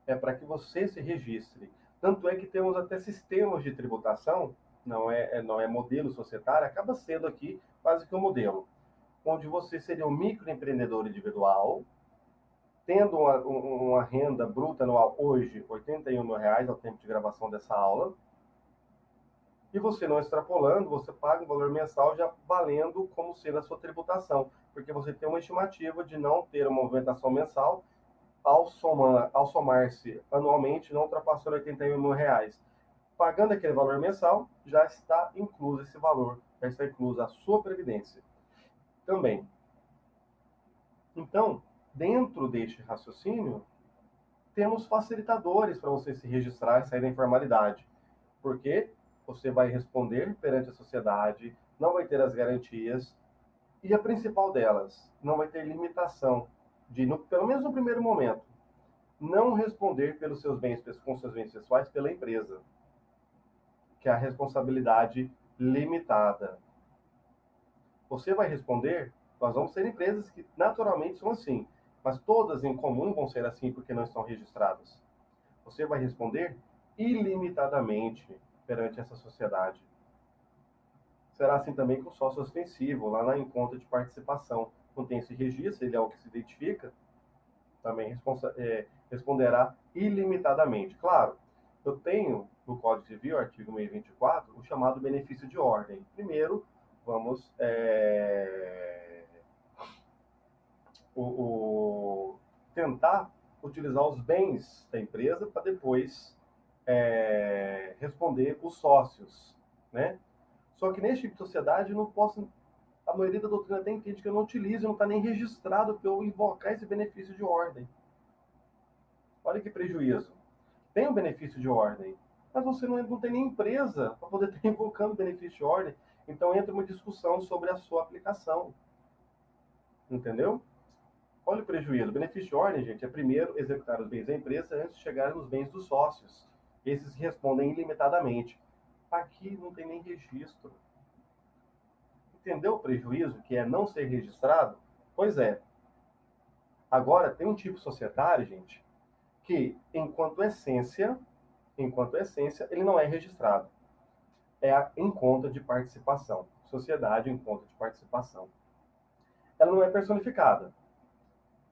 é para que você se registre. Tanto é que temos até sistemas de tributação, não é modelo societário, acaba sendo aqui quase que um modelo, onde você seria um microempreendedor individual, tendo uma renda bruta anual hoje, R$ 81.000 ao tempo de gravação dessa aula, e você não extrapolando, você paga um valor mensal já valendo como sendo a sua tributação, porque você tem uma estimativa de não ter uma movimentação mensal ao somar-se anualmente, não ultrapassando R$ 81.000. Pagando aquele valor mensal, já está incluso esse valor, já está inclusa a sua previdência também. Então, dentro deste raciocínio, temos facilitadores para você se registrar e sair da informalidade. Porque você vai responder perante a sociedade, não vai ter as garantias, e a principal delas, não vai ter limitação de, pelo menos no primeiro momento, não responder pelos seus bens, com seus bens pessoais pela empresa, que é a responsabilidade limitada. Você vai responder, nós vamos ter empresas que naturalmente são assim, mas todas em comum vão ser assim porque não estão registradas. Você vai responder ilimitadamente perante essa sociedade. Será assim também com o sócio ostensivo, lá na conta de participação. Não tem esse registro, ele é o que se identifica, também responderá ilimitadamente. Claro, eu tenho no Código Civil, artigo 624, o chamado benefício de ordem. Primeiro, vamos tentar utilizar os bens da empresa para depois responder os sócios, né? Só que nesse tipo de sociedade eu não posso maioria da doutrina até entende que eu não utilizo, não está nem registrado para eu invocar esse benefício de ordem. Olha que prejuízo. Tem um benefício de ordem, mas você não tem nem empresa para poder estar invocando benefício de ordem. Então entra uma discussão sobre a sua aplicação. Entendeu? Olha o prejuízo. O benefício de ordem, gente, é primeiro executar os bens da empresa antes de chegar nos bens dos sócios. Esses respondem ilimitadamente. Aqui não tem nem registro. Entendeu o prejuízo que é não ser registrado? Pois é. Agora, tem um tipo societário, gente, que, enquanto essência, ele não é registrado. É em conta de participação. Sociedade em conta de participação. Ela não é personificada.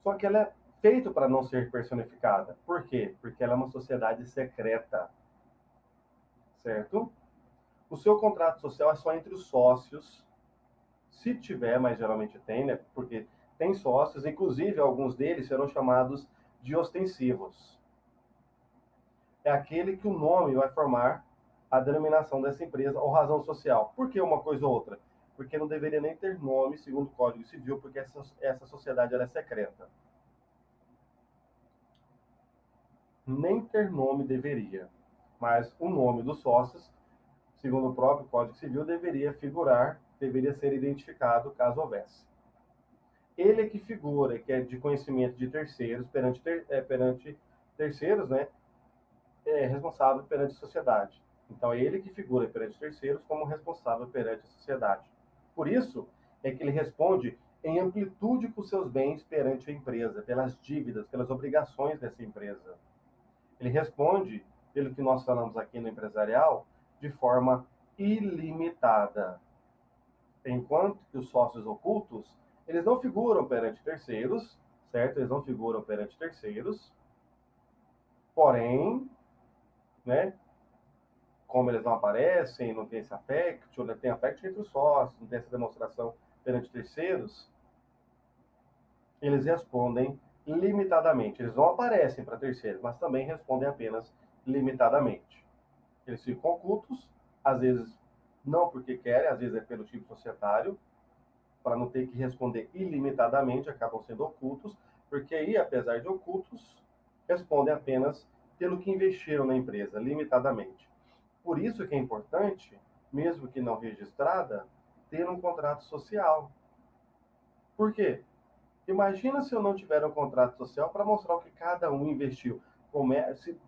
Só que ela é feita para não ser personificada. Por quê? Porque ela é uma sociedade secreta. Certo? O seu contrato social é só entre os sócios. Se tiver, mas geralmente tem, né? Porque tem sócios, inclusive alguns deles serão chamados de ostensivos. É aquele que o nome vai formar a denominação dessa empresa ou razão social. Por que uma coisa ou outra? Porque não deveria nem ter nome, segundo o Código Civil, porque essa sociedade ela é secreta. Nem ter nome deveria. Mas o nome dos sócios, segundo o próprio Código Civil, deveria figurar, deveria ser identificado caso houvesse. Ele é que figura, que é de conhecimento de terceiros, perante terceiros, né, é responsável perante a sociedade. Então, é ele que figura perante terceiros como responsável perante a sociedade. Por isso, é que ele responde em amplitude com seus bens perante a empresa, pelas dívidas, pelas obrigações dessa empresa. Ele responde, pelo que nós falamos aqui no empresarial, de forma ilimitada. Enquanto que os sócios ocultos, eles não figuram perante terceiros, certo? Eles não figuram perante terceiros, porém, né, como eles não aparecem, não tem esse affect, ou tem affect entre os sócios, não tem essa demonstração perante terceiros, eles respondem limitadamente. Eles não aparecem para terceiros, mas também respondem apenas limitadamente. Eles ficam ocultos, às vezes não porque querem, às vezes é pelo tipo societário, para não ter que responder ilimitadamente, acabam sendo ocultos, porque aí, apesar de ocultos, respondem apenas pelo que investiram na empresa, limitadamente. Por isso que é importante, mesmo que não registrada, ter um contrato social. Por quê? Imagina se eu não tiver um contrato social para mostrar o que cada um investiu.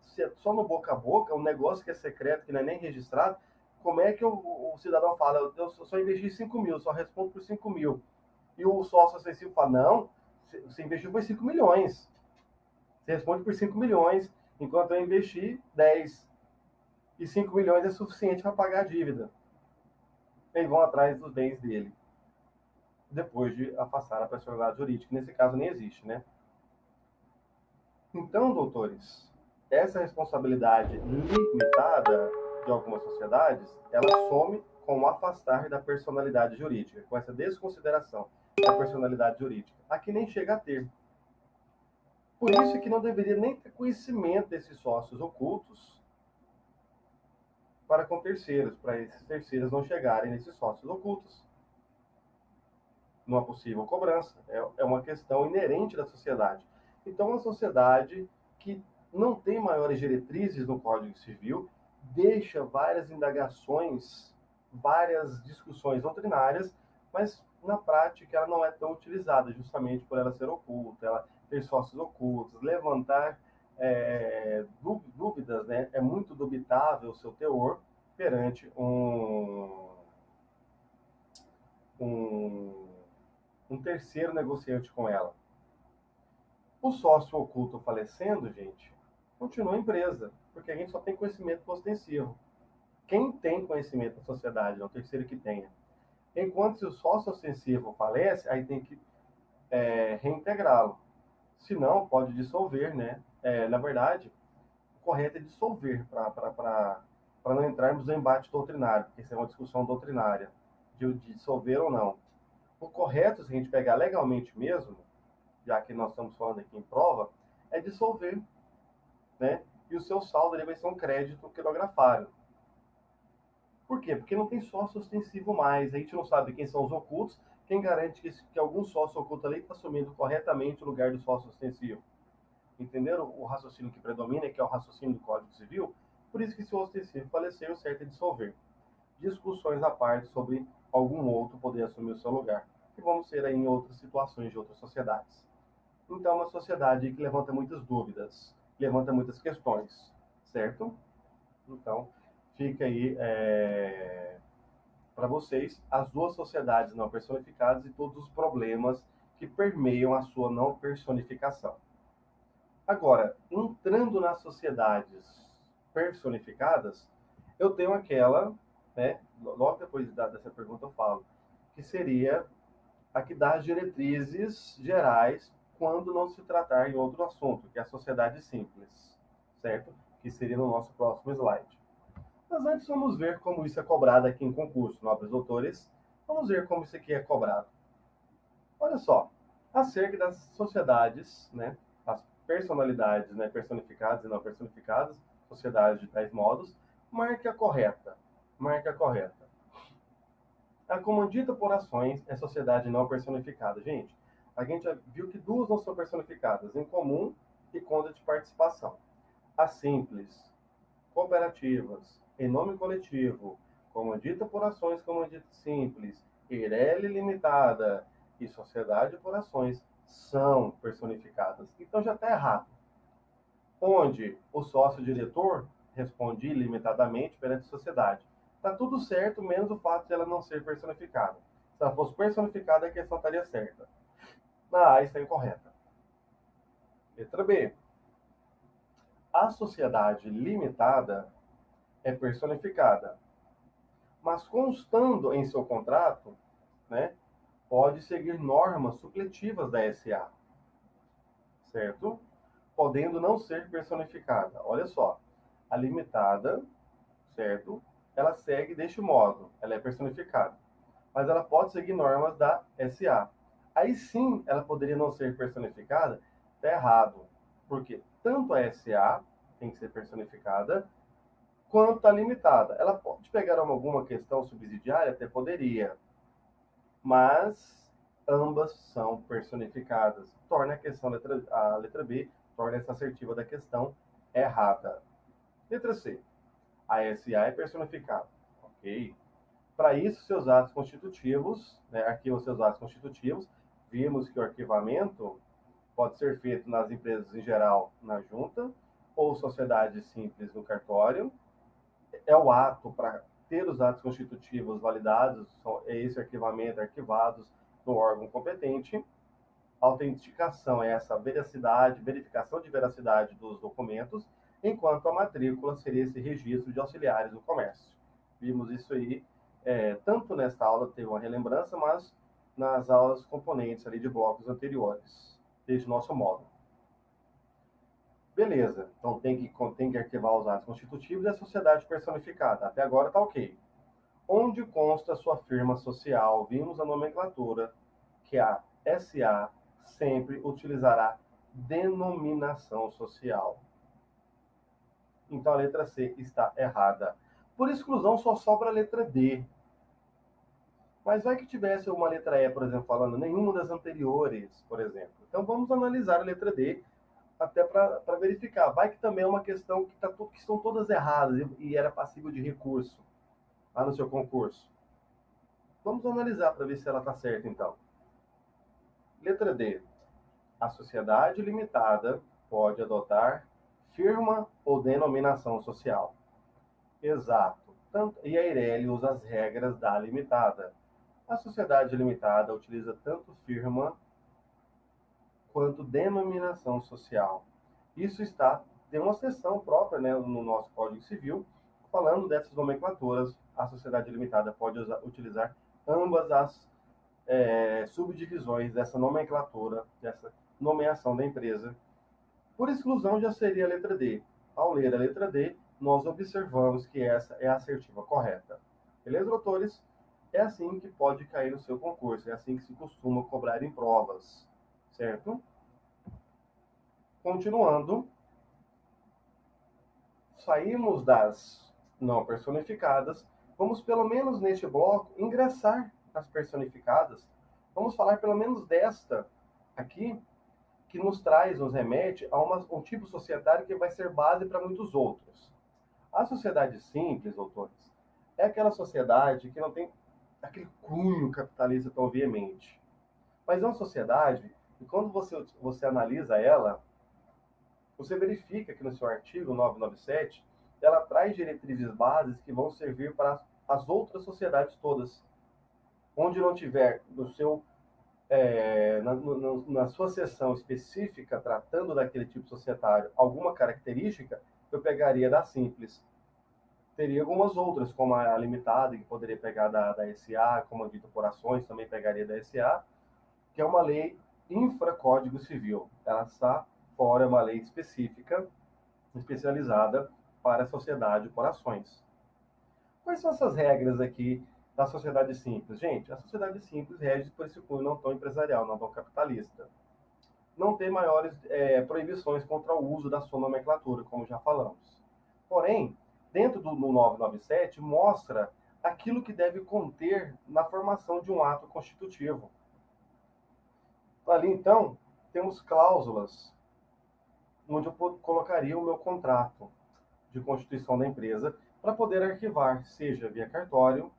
Se é só no boca a boca, um negócio que é secreto, que não é nem registrado, como é que o cidadão fala, eu só investi 5 mil, só respondo por 5 mil. E o sócio acessível fala, não, você investiu por 5 milhões. Você responde por 5 milhões, enquanto eu investi 10. E 5 milhões é suficiente para pagar a dívida. Eles vão atrás dos bens dele, depois de afastar a personalidade jurídica. Nesse caso nem existe, né? Então, doutores, essa responsabilidade limitada de algumas sociedades, ela some com o afastar da personalidade jurídica, com essa desconsideração da personalidade jurídica. Aqui nem chega a ter. Por isso que não deveria nem ter conhecimento desses sócios ocultos para com terceiros, para esses terceiros não chegarem nesses sócios ocultos. Numa possível cobrança. É uma questão inerente da sociedade. Então, uma sociedade que não tem maiores diretrizes no Código Civil deixa várias indagações, várias discussões doutrinárias, mas na prática ela não é tão utilizada, justamente por ela ser oculta, ela ter sócios ocultos, levantar dúvidas, né? É muito dubitável o seu teor perante um um terceiro negociante com ela. O sócio oculto falecendo, gente, continua a empresa, porque a gente só tem conhecimento ostensivo. Quem tem conhecimento da sociedade é o terceiro que tenha. Enquanto se o sócio ostensivo falece, aí tem que reintegrá-lo. Se não, pode dissolver, né? Na verdade, o correto é dissolver para não entrarmos no embate doutrinário, porque isso é uma discussão doutrinária, de dissolver ou não. O correto, se a gente pegar legalmente mesmo, já que nós estamos falando aqui em prova, é dissolver, né? E o seu saldo ele vai ser um crédito quirografário. Por quê? Porque não tem sócio ostensivo mais. A gente não sabe quem são os ocultos, Quem garante que algum sócio oculto ali está assumindo corretamente o lugar do sócio ostensivo? Entenderam o raciocínio que predomina, que é o raciocínio do Código Civil? Por isso que se o ostensivo falecer, o certo é dissolver. Discussões à parte sobre algum outro poder assumir o seu lugar, que vamos ter aí em outras situações de outras sociedades. Então, é uma sociedade que levanta muitas dúvidas, levanta muitas questões, certo? Então, fica aí para vocês as duas sociedades não personificadas e todos os problemas que permeiam a sua não personificação. Agora, entrando nas sociedades personificadas, eu tenho aquela, né, logo depois dessa pergunta eu falo, que seria a que dá as diretrizes gerais quando não se tratar em outro assunto, que é a sociedade simples, certo? Que seria no nosso próximo slide. Mas antes vamos ver como isso é cobrado aqui em concurso, nobres doutores. Vamos ver como isso aqui é cobrado. Olha só, acerca das sociedades, né, as personalidades, né, personificadas e não personificadas, sociedades de tais modos, marque a correta. Marque a correta. A comandita por ações é sociedade não personificada. Gente, a gente já viu que duas não são personificadas, em comum e conta de participação. As simples, cooperativas, em nome coletivo, comandita por ações, comandita simples, Eireli limitada e sociedade por ações são personificadas. Então já está errado. Onde o sócio-diretor responde ilimitadamente perante a sociedade. Está tudo certo, menos o fato de ela não ser personificada. Se ela fosse personificada, a questão estaria certa. Na A está incorreta. Letra B. A sociedade limitada é personificada, mas constando em seu contrato, né, pode seguir normas supletivas da SA, certo? Podendo não ser personificada. Olha só, a limitada, certo? Ela segue deste modo, ela é personificada, mas ela pode seguir normas da SA. Aí sim, ela poderia não ser personificada, está errado, porque tanto a SA tem que ser personificada, quanto a limitada. Ela pode pegar alguma questão subsidiária? Até poderia, mas ambas são personificadas. Torna a questão, a letra B, torna essa assertiva da questão errada. Letra C. A SA é personificada. Ok. Para isso, seus atos constitutivos, né, arquiva seus atos constitutivos. Vimos que o arquivamento pode ser feito nas empresas em geral na junta, ou sociedade simples no cartório. É o ato para ter os atos constitutivos validados, é esse arquivamento, arquivados no órgão competente. A autenticação é essa veracidade, verificação de veracidade dos documentos, enquanto a matrícula seria esse registro de auxiliares do comércio. Vimos isso aí, tanto nesta aula, teve uma relembrança, mas nas aulas componentes ali de blocos anteriores, deste nosso módulo. Beleza, então tem que arquivar os atos constitutivos e a sociedade personificada. Até agora está ok. Onde consta sua firma social, vimos a nomenclatura, que a SA sempre utilizará denominação social. Então a letra C está errada. Por exclusão, só sobra a letra D. Mas vai que tivesse uma letra E, por exemplo, falando nenhuma das anteriores, por exemplo. Então vamos analisar a letra D até para verificar. Vai que também é uma questão que estão todas erradas e era passível de recurso lá no seu concurso. Vamos analisar para ver se ela está certa, então. Letra D. A sociedade limitada pode adotar firma ou denominação social. Exato. E a Eireli usa as regras da limitada. A sociedade limitada utiliza tanto firma quanto denominação social. Isso tem uma seção própria, né, no nosso Código Civil, falando dessas nomenclaturas. A sociedade limitada pode utilizar ambas as subdivisões dessa nomenclatura, dessa nomeação da empresa. Por exclusão, já seria a letra D. Ao ler a letra D, nós observamos que essa é a assertiva correta. Beleza, doutores? É assim que pode cair no seu concurso, é assim que se costuma cobrar em provas, certo? Continuando, saímos das não personificadas, vamos pelo menos neste bloco ingressar nas personificadas, Vamos falar pelo menos desta aqui, que nos remete a um tipo societário que vai ser base para muitos outros. A sociedade simples, doutores, é aquela sociedade que não tem aquele cunho capitalista tão veemente. Mas é uma sociedade que, quando você analisa ela, você verifica que no seu artigo 997, ela traz diretrizes bases que vão servir para as outras sociedades todas. Onde não tiver no seu na sua seção específica, tratando daquele tipo societário, alguma característica, eu pegaria da simples. Teria algumas outras, como a limitada, que poderia pegar da SA, como a dita por ações, também pegaria da SA, que é uma lei infra-código civil. Ela está fora, é uma lei específica, especializada para a sociedade por ações. Quais são essas regras aqui da sociedade simples? Gente, a sociedade simples rege por esse cunho não tão empresarial, não tão capitalista. Não tem maiores proibições contra o uso da sua nomenclatura, como já falamos. Porém, dentro do 997, mostra aquilo que deve conter na formação de um ato constitutivo. Ali, então, temos cláusulas onde eu colocaria o meu contrato de constituição da empresa para poder arquivar, seja via cartório,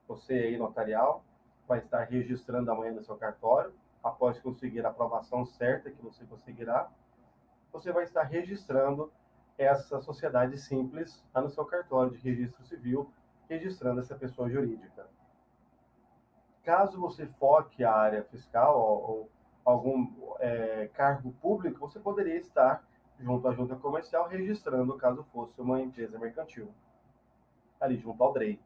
você aí notarial vai estar registrando amanhã no seu cartório, após conseguir a aprovação certa que você conseguirá, você vai estar registrando essa sociedade simples lá no seu cartório de registro civil, registrando essa pessoa jurídica. Caso você foque a área fiscal ou algum cargo público, você poderia estar junto à junta comercial registrando caso fosse uma empresa mercantil, ali junto ao DREI.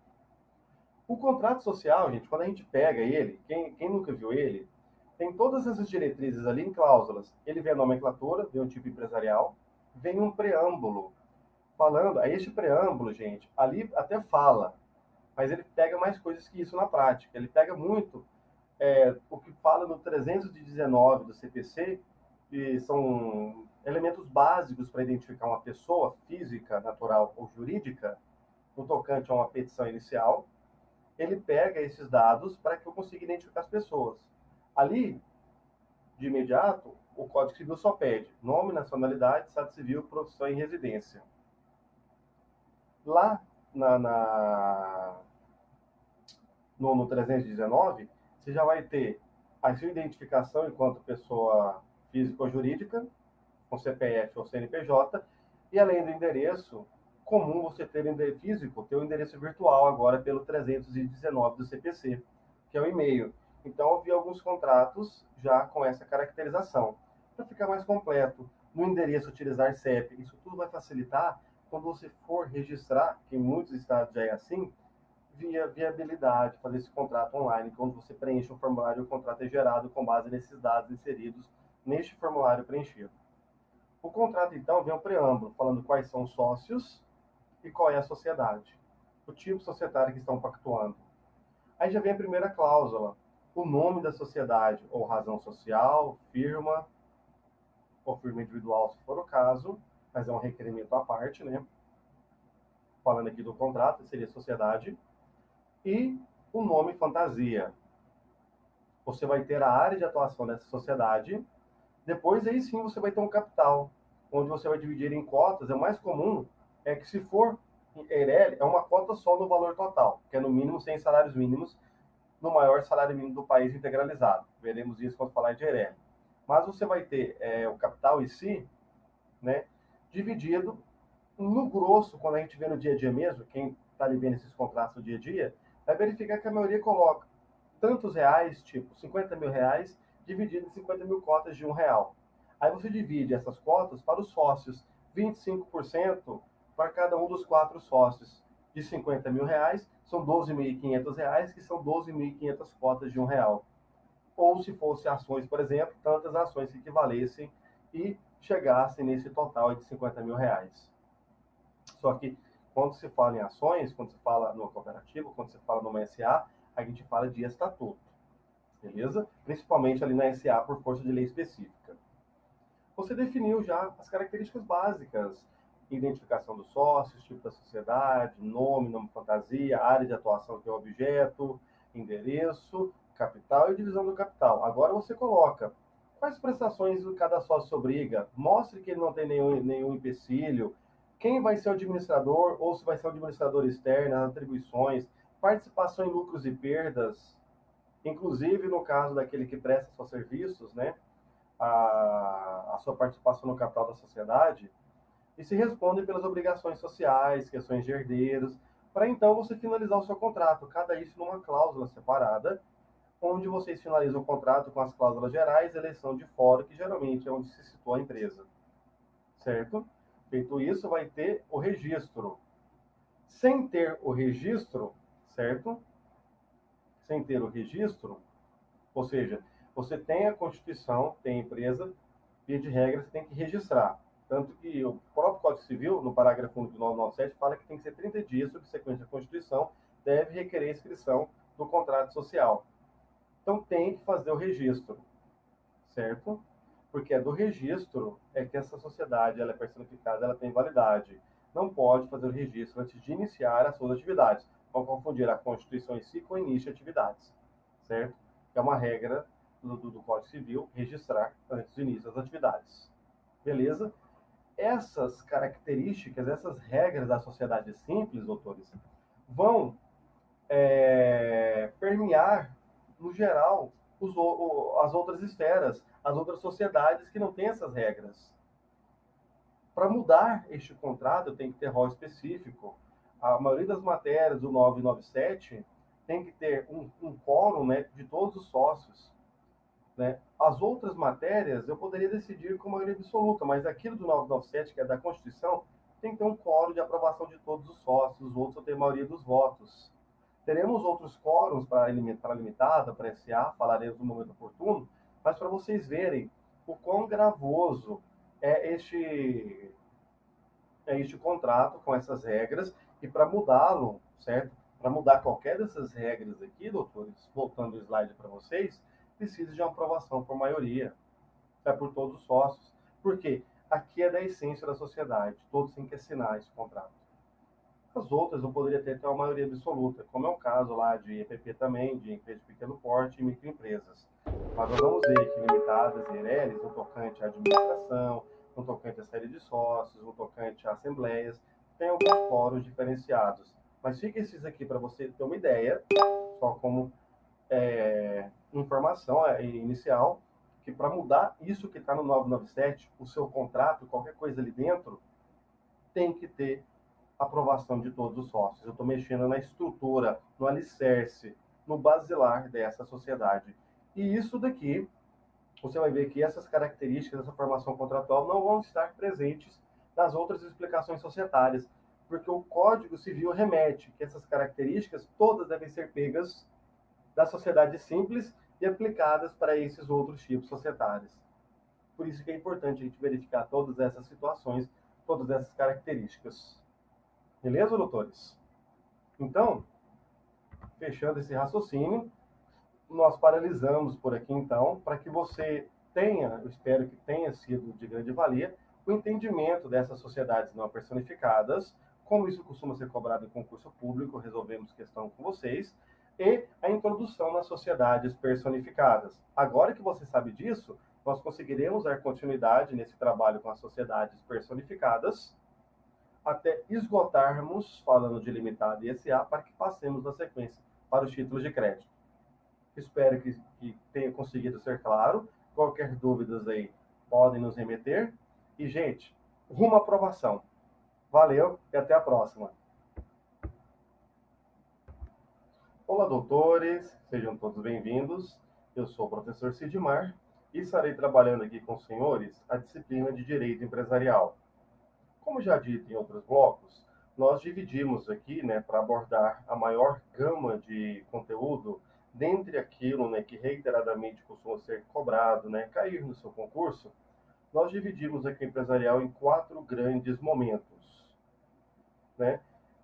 O contrato social, gente, quando a gente pega ele, quem nunca viu ele, tem todas essas diretrizes ali em cláusulas. Ele vem a nomenclatura, vem um tipo empresarial, vem um preâmbulo falando. Aí este preâmbulo, gente, ali até fala, mas ele pega mais coisas que isso na prática. Ele pega muito o que fala no 319 do CPC, que são elementos básicos para identificar uma pessoa física, natural ou jurídica, no tocante a uma petição inicial. Ele pega esses dados para que eu consiga identificar as pessoas. Ali, de imediato, o Código Civil só pede nome, nacionalidade, estado civil, profissão e residência. Lá no 319, você já vai ter a sua identificação enquanto pessoa física ou jurídica, com CPF ou CNPJ, e além do endereço comum, você ter endereço físico, ter o endereço virtual agora pelo 319 do CPC, que é o e-mail. Então, eu vi alguns contratos já com essa caracterização. Para ficar mais completo, no endereço utilizar CEP, isso tudo vai facilitar quando você for registrar, que em muitos estados já é assim, via viabilidade, fazer esse contrato online, quando você preenche um formulário, o contrato é gerado com base nesses dados inseridos neste formulário preenchido. O contrato, então, vem um preâmbulo, falando quais são os sócios e qual é a sociedade, o tipo societário que estão pactuando. Aí já vem a primeira cláusula, o nome da sociedade, ou razão social, firma, ou firma individual, se for o caso, mas é um requerimento à parte, né? Falando aqui do contrato, seria sociedade, e o nome fantasia. Você vai ter a área de atuação dessa sociedade, depois aí sim você vai ter um capital, onde você vai dividir em cotas. É o mais comum é que, se for EIRELI, é uma cota só no valor total, que é no mínimo 100 salários mínimos, no maior salário mínimo do país integralizado. Veremos isso quando falar de EIRELI. Mas você vai ter o capital em si, né, dividido no grosso. Quando a gente vê no dia a dia mesmo, quem está ali vendo esses contratos no dia a dia, vai verificar que a maioria coloca tantos reais, tipo 50 mil reais, dividido em 50 mil cotas de R$ 1. Aí você divide essas cotas para os sócios, 25% para cada um dos 4 sócios. De 50 mil reais, são 12.500 reais, que são 12.500 cotas de R$ 1. Ou, se fosse ações, por exemplo, tantas ações que equivalessem e chegassem nesse total de 50 mil reais. Só que, quando se fala em ações, quando se fala numa cooperativa, quando se fala numa SA, a gente fala de estatuto, beleza? Principalmente ali na SA por força de lei específica. Você definiu já as características básicas: identificação dos sócios, tipo da sociedade, nome fantasia, área de atuação que é o objeto, endereço, capital e divisão do capital. Agora você coloca quais prestações cada sócio obriga, mostre que ele não tem nenhum empecilho, quem vai ser o administrador ou se vai ser o administrador externo, as atribuições, participação em lucros e perdas, inclusive no caso daquele que presta seus serviços, né, a sua participação no capital da sociedade, e se respondem pelas obrigações sociais, questões de herdeiros, para então você finalizar o seu contrato, cada isso numa cláusula separada, onde vocês finalizam o contrato com as cláusulas gerais, eleição de fórum, que geralmente é onde se situa a empresa, certo? Feito isso, vai ter o registro. Sem ter o registro, certo? Sem ter o registro, ou seja, você tem a Constituição, tem a empresa, via de regra, você tem que registrar. Tanto que o próprio Código Civil, no parágrafo 1 do 997, fala que tem que ser 30 dias subsequente à Constituição, deve requerer a inscrição do contrato social. Então tem que fazer o registro, certo? Porque é do registro é que essa sociedade ela é personificada, ela tem validade. Não pode fazer o registro antes de iniciar as suas atividades. Não confundir a Constituição em si com o início de atividades, certo? É uma regra do Código Civil registrar antes do início das atividades. Beleza? Essas características, essas regras da sociedade simples, doutores, vão permear, no geral, as outras esferas, as outras sociedades que não têm essas regras. Para mudar este contrato, tem que ter rol específico. A maioria das matérias do 997 tem que ter um quórum, né, de todos os sócios. Né? As outras matérias eu poderia decidir com maioria absoluta, mas aquilo do 997, que é da Constituição, tem que ter um quórum de aprovação de todos os sócios, os outros eu tenho a maioria dos votos. Teremos outros quórums para limitada, para SA, falaremos no momento oportuno, mas para vocês verem o quão gravoso é este contrato com essas regras, e para mudá-lo, certo? Para mudar qualquer dessas regras aqui, doutores, voltando o slide para vocês, precisa de uma aprovação por maioria, por todos os sócios. Por quê? Aqui é da essência da sociedade, todos têm que assinar esse contrato. As outras eu poderia ter até uma maioria absoluta, como é o caso lá de EPP também, de empresas de pequeno porte e microempresas. Mas nós vamos ver que limitadas e ERELs, no tocante à administração, no tocante à série de sócios, no tocante a assembleias, tem alguns fóruns diferenciados. Mas fica esses aqui para você ter uma ideia, só como informação inicial, que para mudar isso que está no 997, o seu contrato, qualquer coisa ali dentro, tem que ter aprovação de todos os sócios. Eu estou mexendo na estrutura, no alicerce, no basilar dessa sociedade. E isso daqui, você vai ver que essas características dessa formação contratual não vão estar presentes nas outras explicações societárias, porque o Código Civil remete que essas características todas devem ser pegas da sociedade simples e aplicadas para esses outros tipos societários. Por isso que é importante a gente verificar todas essas situações, todas essas características. Beleza, doutores? Então, fechando esse raciocínio, nós paralisamos por aqui, então, para que você tenha, eu espero que tenha sido de grande valia, o entendimento dessas sociedades não personificadas, como isso costuma ser cobrado em concurso público, resolvemos questão com vocês, e a introdução nas sociedades personificadas. Agora que você sabe disso, nós conseguiremos dar continuidade nesse trabalho com as sociedades personificadas, até esgotarmos, falando de limitado e SA, para que passemos na sequência para os títulos de crédito. Espero que tenha conseguido ser claro. Qualquer dúvidas aí, podem nos remeter. E, gente, rumo à aprovação. Valeu e até a próxima. Olá, doutores. Sejam todos bem-vindos. Eu sou o professor Sidmar e estarei trabalhando aqui com os senhores a disciplina de Direito Empresarial. Como já dito em outros blocos, nós dividimos aqui, né, para abordar a maior gama de conteúdo dentre aquilo, né, que reiteradamente costuma ser cobrado, né, cair no seu concurso, nós dividimos aqui o empresarial em 4 grandes momentos, né?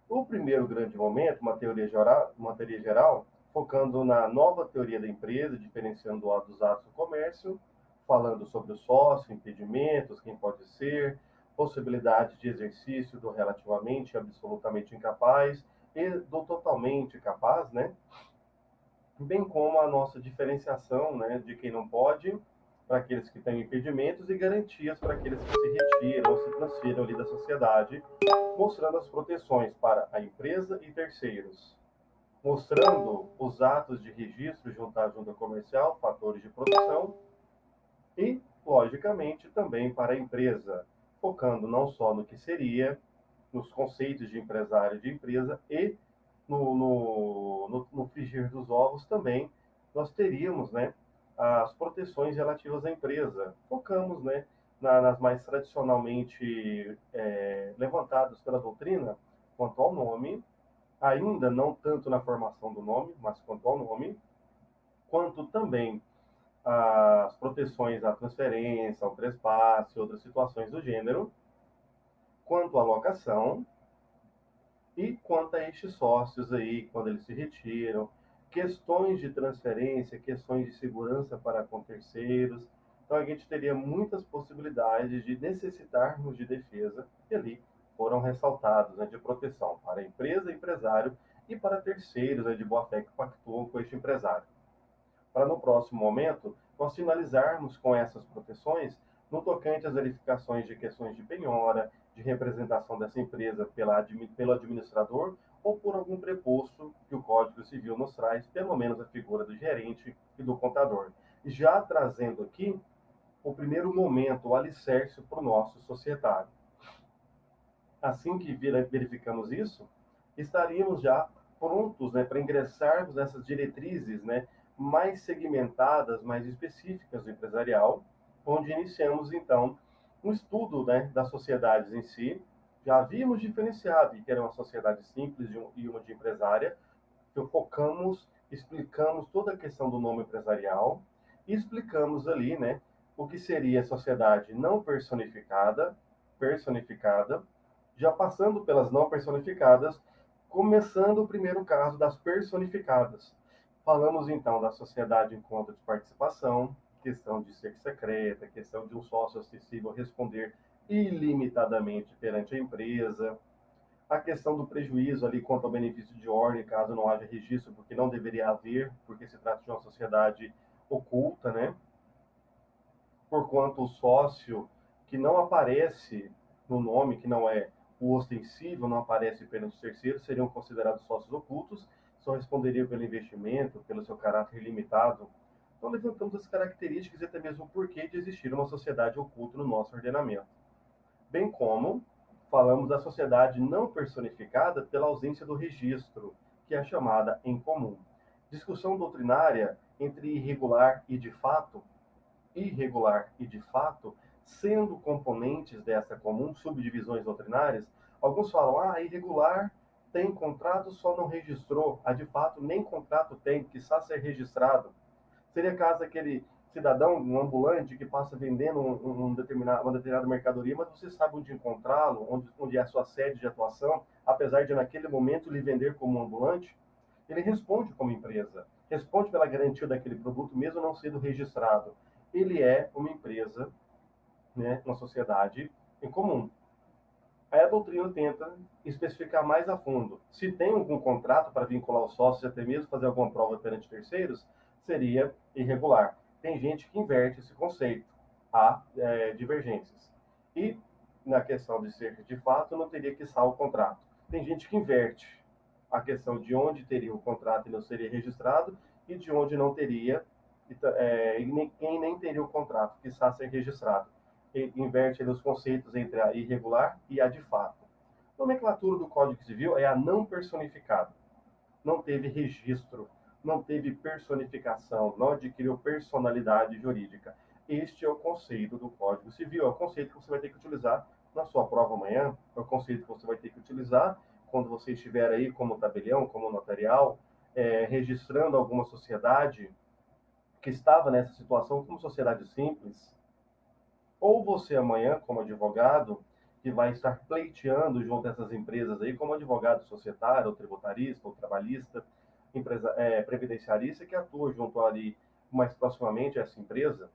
O primeiro grande momento, uma teoria geral, focando na nova teoria da empresa, diferenciando dos atos do comércio, falando sobre o sócio, impedimentos, quem pode ser, possibilidade de exercício do relativamente absolutamente incapaz e do totalmente capaz, né? bem como a nossa diferenciação, né, de quem não pode, para aqueles que têm impedimentos, e garantias para aqueles que se retiram ou se transfiram ali da sociedade, mostrando as proteções para a empresa e terceiros, mostrando os atos de registro junto à junta comercial, fatores de proteção, e, logicamente, também para a empresa, focando não só no que seria, nos conceitos de empresário e de empresa, e no frigir dos ovos também nós teríamos, né, as proteções relativas à empresa. Focamos, né, nas mais tradicionalmente levantadas pela doutrina, quanto ao nome, ainda não tanto na formação do nome, mas quanto ao nome, quanto também as proteções à transferência, ao trespasse, outras situações do gênero, quanto à locação e quanto a estes sócios aí, quando eles se retiram, questões de transferência, questões de segurança para com terceiros. Então a gente teria muitas possibilidades de necessitarmos de defesa e ali foram ressaltados, né, de proteção para a empresa, empresário e para terceiros, né, de boa fé que pactuam com este empresário, para no próximo momento nós finalizarmos com essas proteções no tocante às verificações de questões de penhora, de representação dessa empresa pelo administrador ou por algum preposto que o Código Civil nos traz, pelo menos a figura do gerente e do contador. Já trazendo aqui o primeiro momento, o alicerce para o nosso societário. Assim que verificamos isso, estaríamos já prontos, né, para ingressarmos nessas diretrizes, né, mais segmentadas, mais específicas do empresarial, onde iniciamos então um estudo, né, das sociedades em si. Já havíamos diferenciado que era uma sociedade simples e uma de empresária, que focamos, explicamos toda a questão do nome empresarial e explicamos ali, né, o que seria a sociedade não personificada, personificada, já passando pelas não personificadas, começando o primeiro caso das personificadas. Falamos então da sociedade em conta de participação, questão de ser secreta, questão de um sócio acessível responder ilimitadamente perante a empresa, a questão do prejuízo ali quanto ao benefício de ordem, caso não haja registro, porque não deveria haver, porque se trata de uma sociedade oculta, né? Porquanto o sócio que não aparece no nome, que não é o ostensível, não aparece perante os terceiros, seriam considerados sócios ocultos, só responderiam pelo investimento, pelo seu caráter limitado. Então, levantamos as características e até mesmo o porquê de existir uma sociedade oculta no nosso ordenamento. Bem como falamos da sociedade não personificada pela ausência do registro, que é chamada em comum. Discussão doutrinária entre irregular e de fato, sendo componentes dessa comum, subdivisões doutrinárias. Alguns falam, irregular tem contrato, só não registrou. A de fato nem contrato tem, que está ser registrado. Seria caso aquele cidadão, um ambulante que passa vendendo uma determinada mercadoria, mas você sabe onde encontrá-lo, onde é a sua sede de atuação, apesar de naquele momento lhe vender como um ambulante, ele responde como empresa, responde pela garantia daquele produto, mesmo não sendo registrado. Ele é uma empresa, né, uma sociedade em comum. Aí a doutrina tenta especificar mais a fundo. Se tem algum contrato para vincular os sócios, até mesmo fazer alguma prova perante terceiros, seria irregular. Tem gente que inverte esse conceito. Há divergências. E na questão de ser de fato, não teria que estar o contrato. Tem gente que inverte a questão de onde teria o contrato e não seria registrado e de onde não teria, e quem nem teria o contrato que está a ser registrado. Inverte os conceitos entre a irregular e a de fato. A nomenclatura do Código Civil é a não personificada. Não teve registro, não teve personificação, não adquiriu personalidade jurídica. Este é o conceito do Código Civil, é o conceito que você vai ter que utilizar na sua prova amanhã, é o conceito que você vai ter que utilizar quando você estiver aí como tabelião, como notarial, registrando alguma sociedade que estava nessa situação como sociedade simples, ou você amanhã, como advogado, que vai estar pleiteando junto a essas empresas aí, como advogado societário, ou tributarista, ou trabalhista, previdenciarista, que atua junto ali mais proximamente a essa empresa.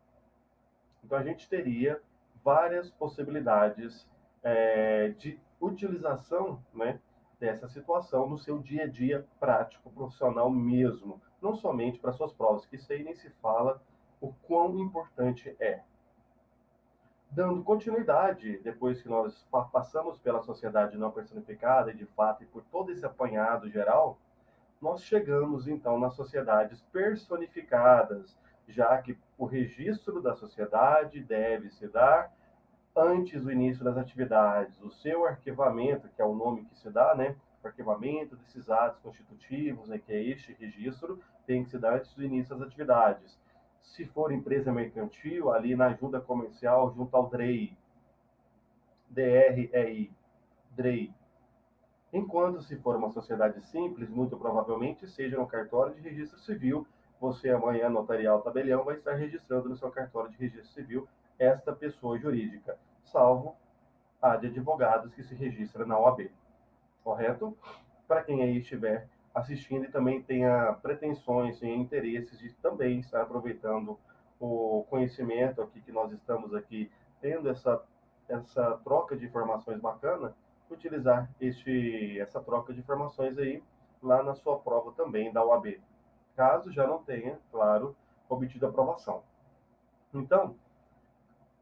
Então, a gente teria várias possibilidades de utilização, né, dessa situação no seu dia a dia prático, profissional mesmo, não somente para suas provas, que isso aí nem se fala o quão importante é. Dando continuidade, depois que nós passamos pela sociedade não personificada, e de fato, e por todo esse apanhado geral, nós chegamos então nas sociedades personificadas, já que o registro da sociedade deve se dar antes do início das atividades. O seu arquivamento, que é o nome que se dá, né? O arquivamento desses atos constitutivos, né, que é este registro, tem que se dar antes do início das atividades. Se for empresa mercantil, ali na junta comercial, junto ao DREI, DREI, DREI. Enquanto se for uma sociedade simples, muito provavelmente seja no cartório de registro civil, você amanhã, notarial tabelião, vai estar registrando no seu cartório de registro civil esta pessoa jurídica, salvo a de advogados que se registra na OAB, correto? Para quem aí estiver assistindo e também tenha pretensões e interesses de também estar aproveitando o conhecimento aqui que nós estamos aqui tendo essa troca de informações bacana, utilizar essa troca de informações aí lá na sua prova também da OAB, caso já não tenha, claro, obtido aprovação. Então,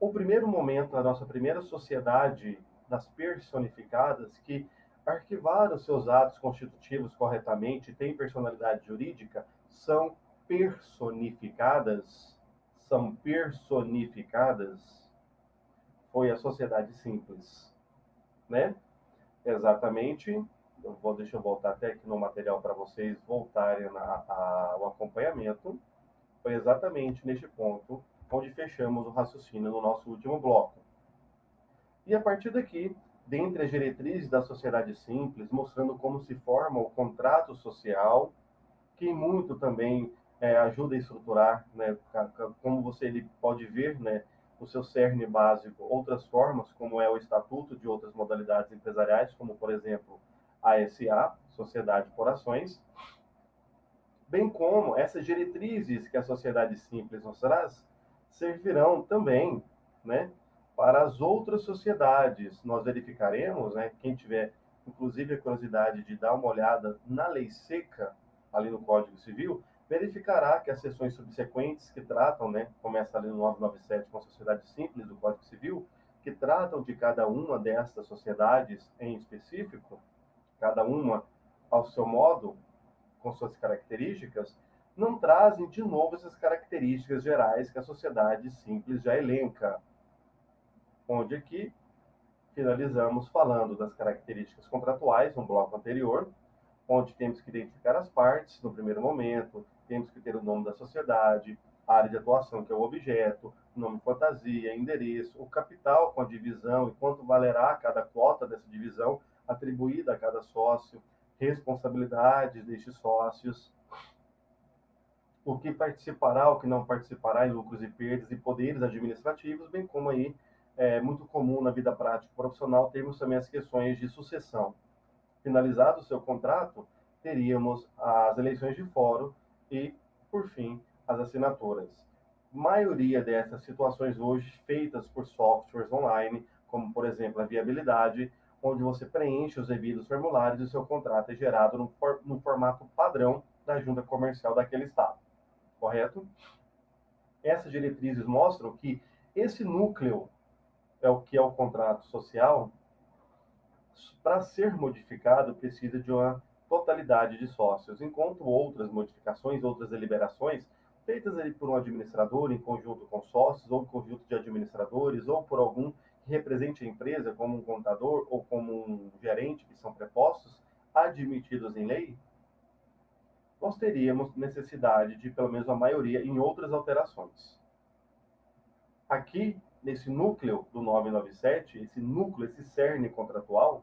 o primeiro momento, a nossa primeira sociedade das personificadas, que arquivaram seus atos constitutivos corretamente, têm personalidade jurídica, são personificadas, são personificadas, foi a sociedade simples, né? Exatamente. Deixa eu voltar até aqui no material para vocês voltarem ao acompanhamento. Foi exatamente neste ponto onde fechamos o raciocínio no nosso último bloco. E a partir daqui, dentre as diretrizes da sociedade simples, mostrando como se forma o contrato social, que muito também ajuda a estruturar, né, como ele pode ver, né, o seu cerne básico, outras formas, como é o estatuto de outras modalidades empresariais, como, por exemplo, a SA, Sociedade por Ações, bem como essas diretrizes que a sociedade simples nos traz, servirão também, né, para as outras sociedades. Nós verificaremos, né, quem tiver, inclusive, a curiosidade de dar uma olhada na lei seca, ali no Código Civil, verificará que as seções subsequentes que tratam, né, começa ali no 997 com a sociedade simples do Código Civil, que tratam de cada uma dessas sociedades em específico, cada uma ao seu modo, com suas características, não trazem de novo essas características gerais que a sociedade simples já elenca. Onde aqui finalizamos falando das características contratuais no bloco anterior, onde temos que identificar as partes no primeiro momento, temos que ter o nome da sociedade, a área de atuação, que é o objeto, nome fantasia, endereço, o capital com a divisão e quanto valerá cada cota dessa divisão atribuída a cada sócio, responsabilidades destes sócios, o que participará, o que não participará em lucros e perdas e poderes administrativos, bem como aí é muito comum na vida prática profissional termos também as questões de sucessão. Finalizado o seu contrato, teríamos as eleições de fórum e, por fim, as assinaturas. Maioria dessas situações hoje feitas por softwares online, como por exemplo a viabilidade, onde você preenche os devidos formulários e o seu contrato é gerado no formato padrão da junta comercial daquele estado. Correto? Essas diretrizes mostram que esse núcleo é o que é o contrato social, para ser modificado, precisa de uma totalidade de sócios, enquanto outras modificações, outras deliberações, feitas ali por um administrador em conjunto com sócios, ou em conjunto de administradores, ou por algum que represente a empresa, como um contador ou como um gerente, que são prepostos, admitidos em lei, nós teríamos necessidade de pelo menos a maioria em outras alterações. Aqui, nesse núcleo do 997, esse núcleo, esse cerne contratual,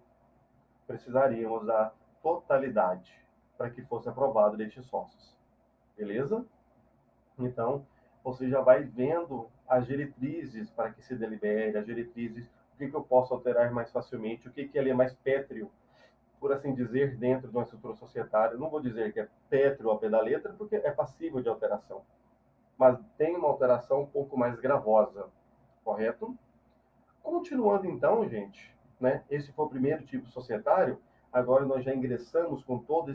precisaríamos da totalidade para que fosse aprovado destes sócios. Beleza? Então, você já vai vendo as diretrizes para que se delibere, as diretrizes, o que eu posso alterar mais facilmente, o que ali é mais pétreo, por assim dizer, dentro de uma estrutura societária. Não vou dizer que é pétreo ao pé da letra, porque é passível de alteração, mas tem uma alteração um pouco mais gravosa, correto? Continuando então, gente, né? Esse foi o primeiro tipo societário. Agora nós já ingressamos com todo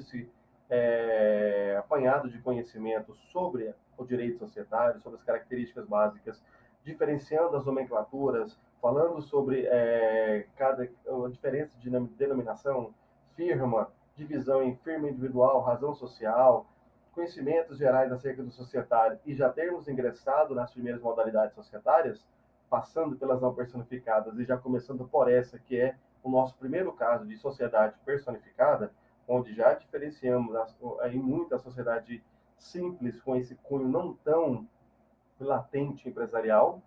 apanhado de conhecimento sobre o direito societário, sobre as características básicas, diferenciando as nomenclaturas, falando sobre a diferença de denominação, firma, divisão em firma individual, razão social, conhecimentos gerais acerca do societário e já termos ingressado nas primeiras modalidades societárias, passando pelas não personificadas e já começando por essa, que é o nosso primeiro caso de sociedade personificada, onde já diferenciamos aí muito a sociedade simples, com esse cunho não tão latente empresarial,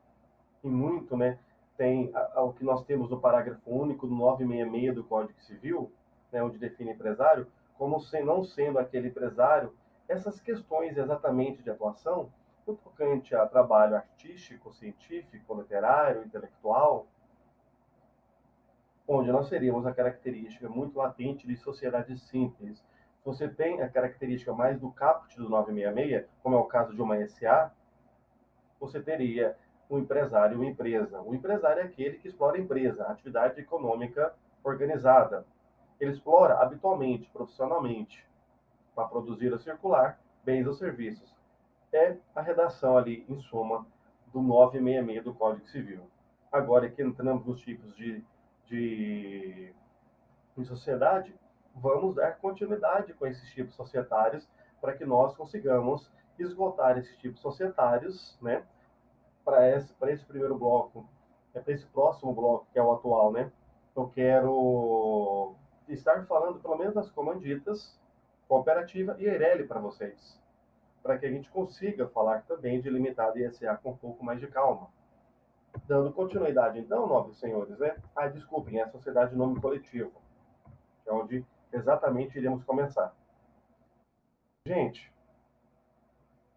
e muito, né, tem o que nós temos no parágrafo único do 966 do Código Civil, né, onde define empresário, como não sendo aquele empresário, essas questões exatamente de atuação, no tocante a trabalho artístico, científico, literário, intelectual, onde nós teríamos a característica muito latente de sociedade simples. Você tem a característica mais do caput do 966, como é o caso de uma SA, você teria um empresário e uma empresa. O empresário é aquele que explora a empresa, a atividade econômica organizada. Ele explora habitualmente, profissionalmente, para produzir ou circular bens ou serviços. É a redação ali, em suma, do 966 do Código Civil. Agora que entramos nos tipos de em sociedade, vamos dar continuidade com esses tipos societários para que nós consigamos esgotar esses tipos societários, né? Para esse primeiro bloco, para esse próximo bloco, que é o atual, né? Eu quero estar falando pelo menos das comanditas, cooperativa e Eireli para vocês, para que a gente consiga falar também de limitada e SA com um pouco mais de calma. Dando continuidade, então, nobres senhores, né? Desculpem, é a sociedade de nome coletivo, que é onde exatamente iremos começar. Gente,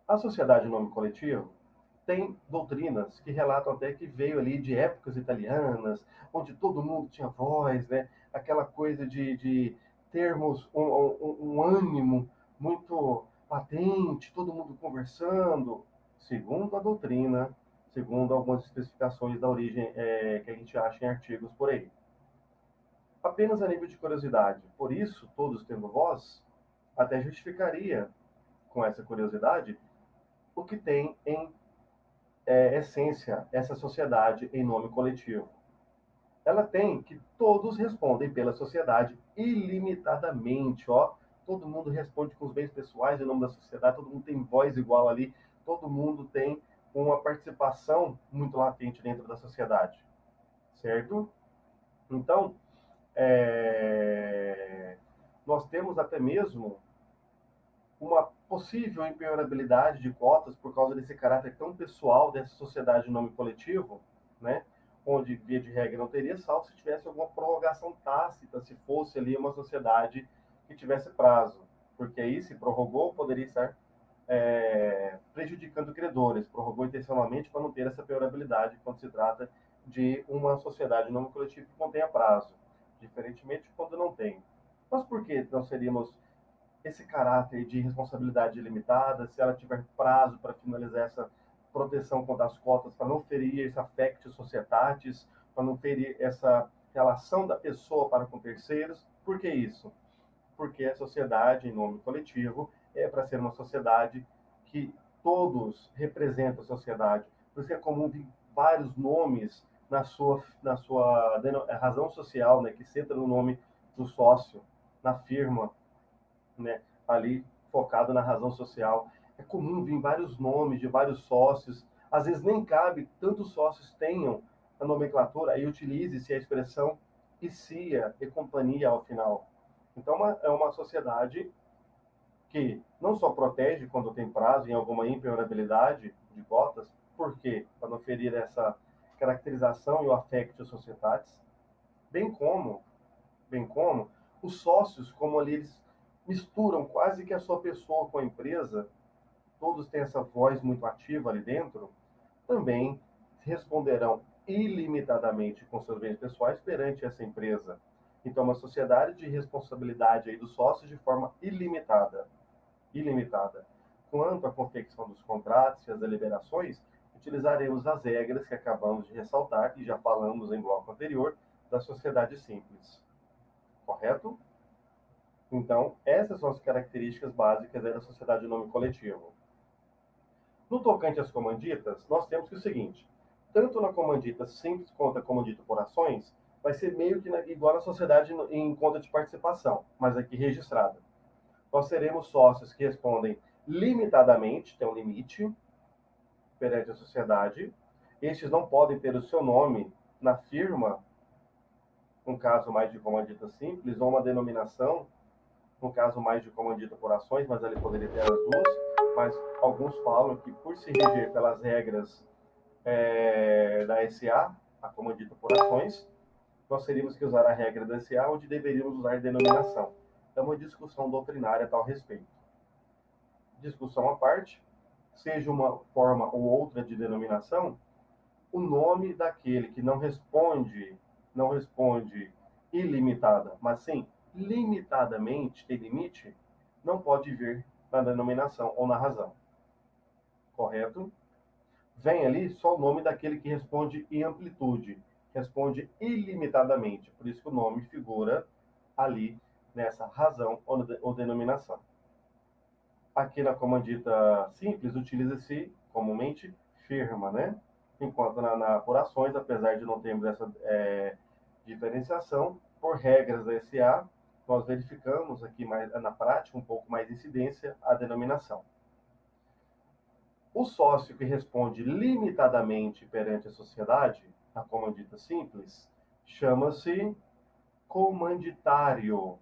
a sociedade de nome coletivo tem doutrinas que relatam até que veio ali de épocas italianas, onde todo mundo tinha voz, né? Aquela coisa de termos um ânimo muito patente, todo mundo conversando, segundo a doutrina, segundo algumas especificações da origem que a gente acha em artigos por aí. Apenas a nível de curiosidade, por isso, todos tendo voz, até justificaria, com essa curiosidade, o que tem em essência essa sociedade em nome coletivo. Ela tem que todos respondem pela sociedade ilimitadamente, ó. Todo mundo responde com os bens pessoais em nome da sociedade, todo mundo tem voz igual ali, todo mundo tem uma participação muito latente dentro da sociedade, certo? Então, nós temos até mesmo uma possível empenhorabilidade de cotas por causa desse caráter tão pessoal dessa sociedade de nome coletivo, né? Onde, via de regra, não teria, salvo se tivesse alguma prorrogação tácita, se fosse ali uma sociedade que tivesse prazo, porque aí, se prorrogou, poderia estar prejudicando credores, prorrogou intencionalmente para não ter essa penhorabilidade quando se trata de uma sociedade de nome coletivo que contenha prazo, diferentemente quando não tem. Mas por que nós seríamos esse caráter de responsabilidade limitada, se ela tiver prazo para finalizar essa proteção contra as cotas, para não ferir esse affectio societatis, para não ferir essa relação da pessoa para com terceiros. Por que isso? Porque a sociedade, em nome coletivo, é para ser uma sociedade que todos representam a sociedade. Por isso que é comum vir vários nomes na sua razão social, né, que se entra no nome do sócio, na firma, né, ali focado na razão social. É comum vir vários nomes de vários sócios, às vezes nem cabe tantos sócios tenham a nomenclatura, aí utilize-se a expressão ICIA e companhia ao final. Então, é uma sociedade que não só protege quando tem prazo em alguma impenhorabilidade de cotas, por quê? Para não ferir essa caracterização e o affectio societatis, bem como, os sócios, como ali eles misturam quase que a sua pessoa com a empresa, todos têm essa voz muito ativa ali dentro, também responderão ilimitadamente com seus bens pessoais perante essa empresa. Então, uma sociedade de responsabilidade aí dos sócios de forma ilimitada. Ilimitada. Quanto à confecção dos contratos e as deliberações, utilizaremos as regras que acabamos de ressaltar e já falamos em bloco anterior da sociedade simples. Correto? Então, essas são as características básicas aí da sociedade de nome coletivo. No tocante às comanditas, nós temos que o seguinte, tanto na comandita simples quanto na comandita por ações, vai ser meio que igual na sociedade em conta de participação, mas aqui registrada. Nós teremos sócios que respondem limitadamente, tem um limite perante a sociedade. Estes não podem ter o seu nome na firma, no caso mais de comandita simples, ou uma denominação, no caso mais de comandita por ações, mas ele poderia ter as duas. Mas alguns falam que por se reger pelas regras da SA, a comandita por ações, nós teríamos que usar a regra da SA, onde deveríamos usar denominação. É uma discussão doutrinária a tal respeito. Discussão à parte, seja uma forma ou outra de denominação, o nome daquele que não responde ilimitada, mas sim limitadamente, tem limite, não pode vir na denominação ou na razão. Correto? Vem ali só o nome daquele que responde em amplitude, responde ilimitadamente. Por isso que o nome figura ali nessa razão ou denominação. Aqui na comandita simples, utiliza-se comumente firma, né? Enquanto por ações, apesar de não termos essa diferenciação, por regras da SA, nós verificamos aqui mais, na prática um pouco mais incidência a denominação. O sócio que responde limitadamente perante a sociedade, a comandita simples, chama-se comanditário,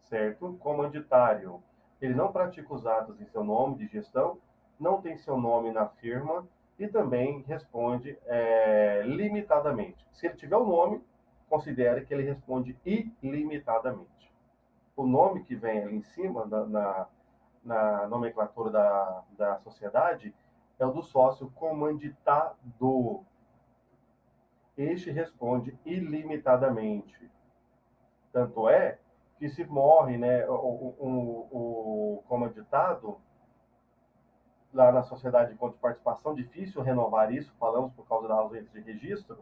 certo? Comanditário. Ele não pratica os atos em seu nome de gestão, não tem seu nome na firma e também responde limitadamente. Se ele tiver o nome, considere que ele responde ilimitadamente. O nome que vem ali em cima, na nomenclatura da sociedade, é o do sócio comanditado. Este responde ilimitadamente. Tanto é que se morre, né, o comanditado, lá na sociedade de participação, difícil renovar isso, falamos por causa da ausência de registro,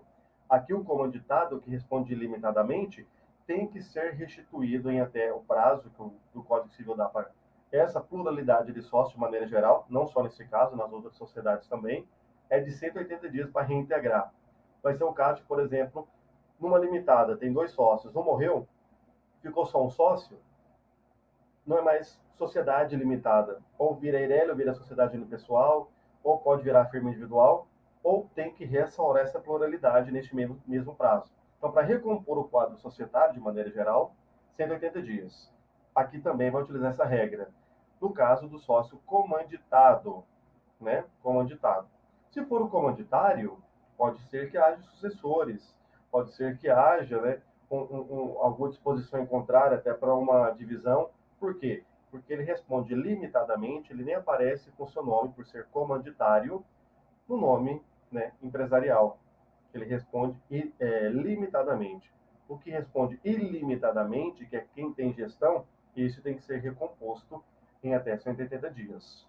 aqui o comanditado, que responde ilimitadamente, tem que ser restituído em até o prazo que o Código Civil dá para essa pluralidade de sócios de maneira geral, não só nesse caso, nas outras sociedades também, é de 180 dias para reintegrar. Vai ser o caso de, por exemplo, numa limitada, tem 2 sócios, um morreu, ficou só um sócio, não é mais sociedade limitada. Ou vira Eireli, ou vira sociedade unipessoal, ou pode virar firma individual, ou tem que restaurar essa pluralidade neste mesmo prazo. Então, para recompor o quadro societário, de maneira geral, 180 dias. Aqui também vai utilizar essa regra. No caso do sócio comanditado, né? Comanditado. Se for o comanditário, pode ser que haja sucessores, pode ser que haja, né, alguma disposição em contrário até para uma divisão. Por quê? Porque ele responde limitadamente, ele nem aparece com seu nome por ser comanditário no nome, né, empresarial. Ele responde limitadamente. O que responde ilimitadamente, que é quem tem gestão, isso tem que ser recomposto em até 180 dias.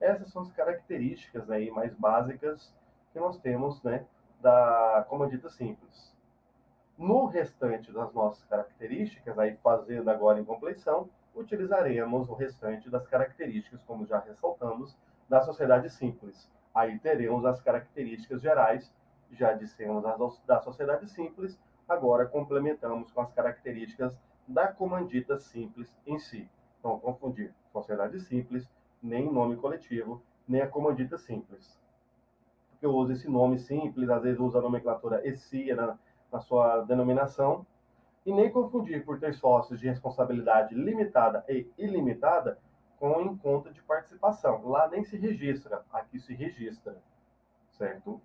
Essas são as características aí mais básicas que nós temos, né, da comandita simples. No restante das nossas características, aí fazendo agora em compleição, utilizaremos o restante das características, como já ressaltamos, da sociedade simples. Aí teremos as características gerais, já dissemos as da sociedade simples, agora complementamos com as características da comandita simples em si. Não confundir sociedade simples, nem nome coletivo, nem a comandita simples. Porque eu uso esse nome simples, às vezes usa a nomenclatura ECIA na sua denominação, e nem confundir por ter sócios de responsabilidade limitada e ilimitada com em conta de participação. Lá nem se registra, aqui se registra, certo?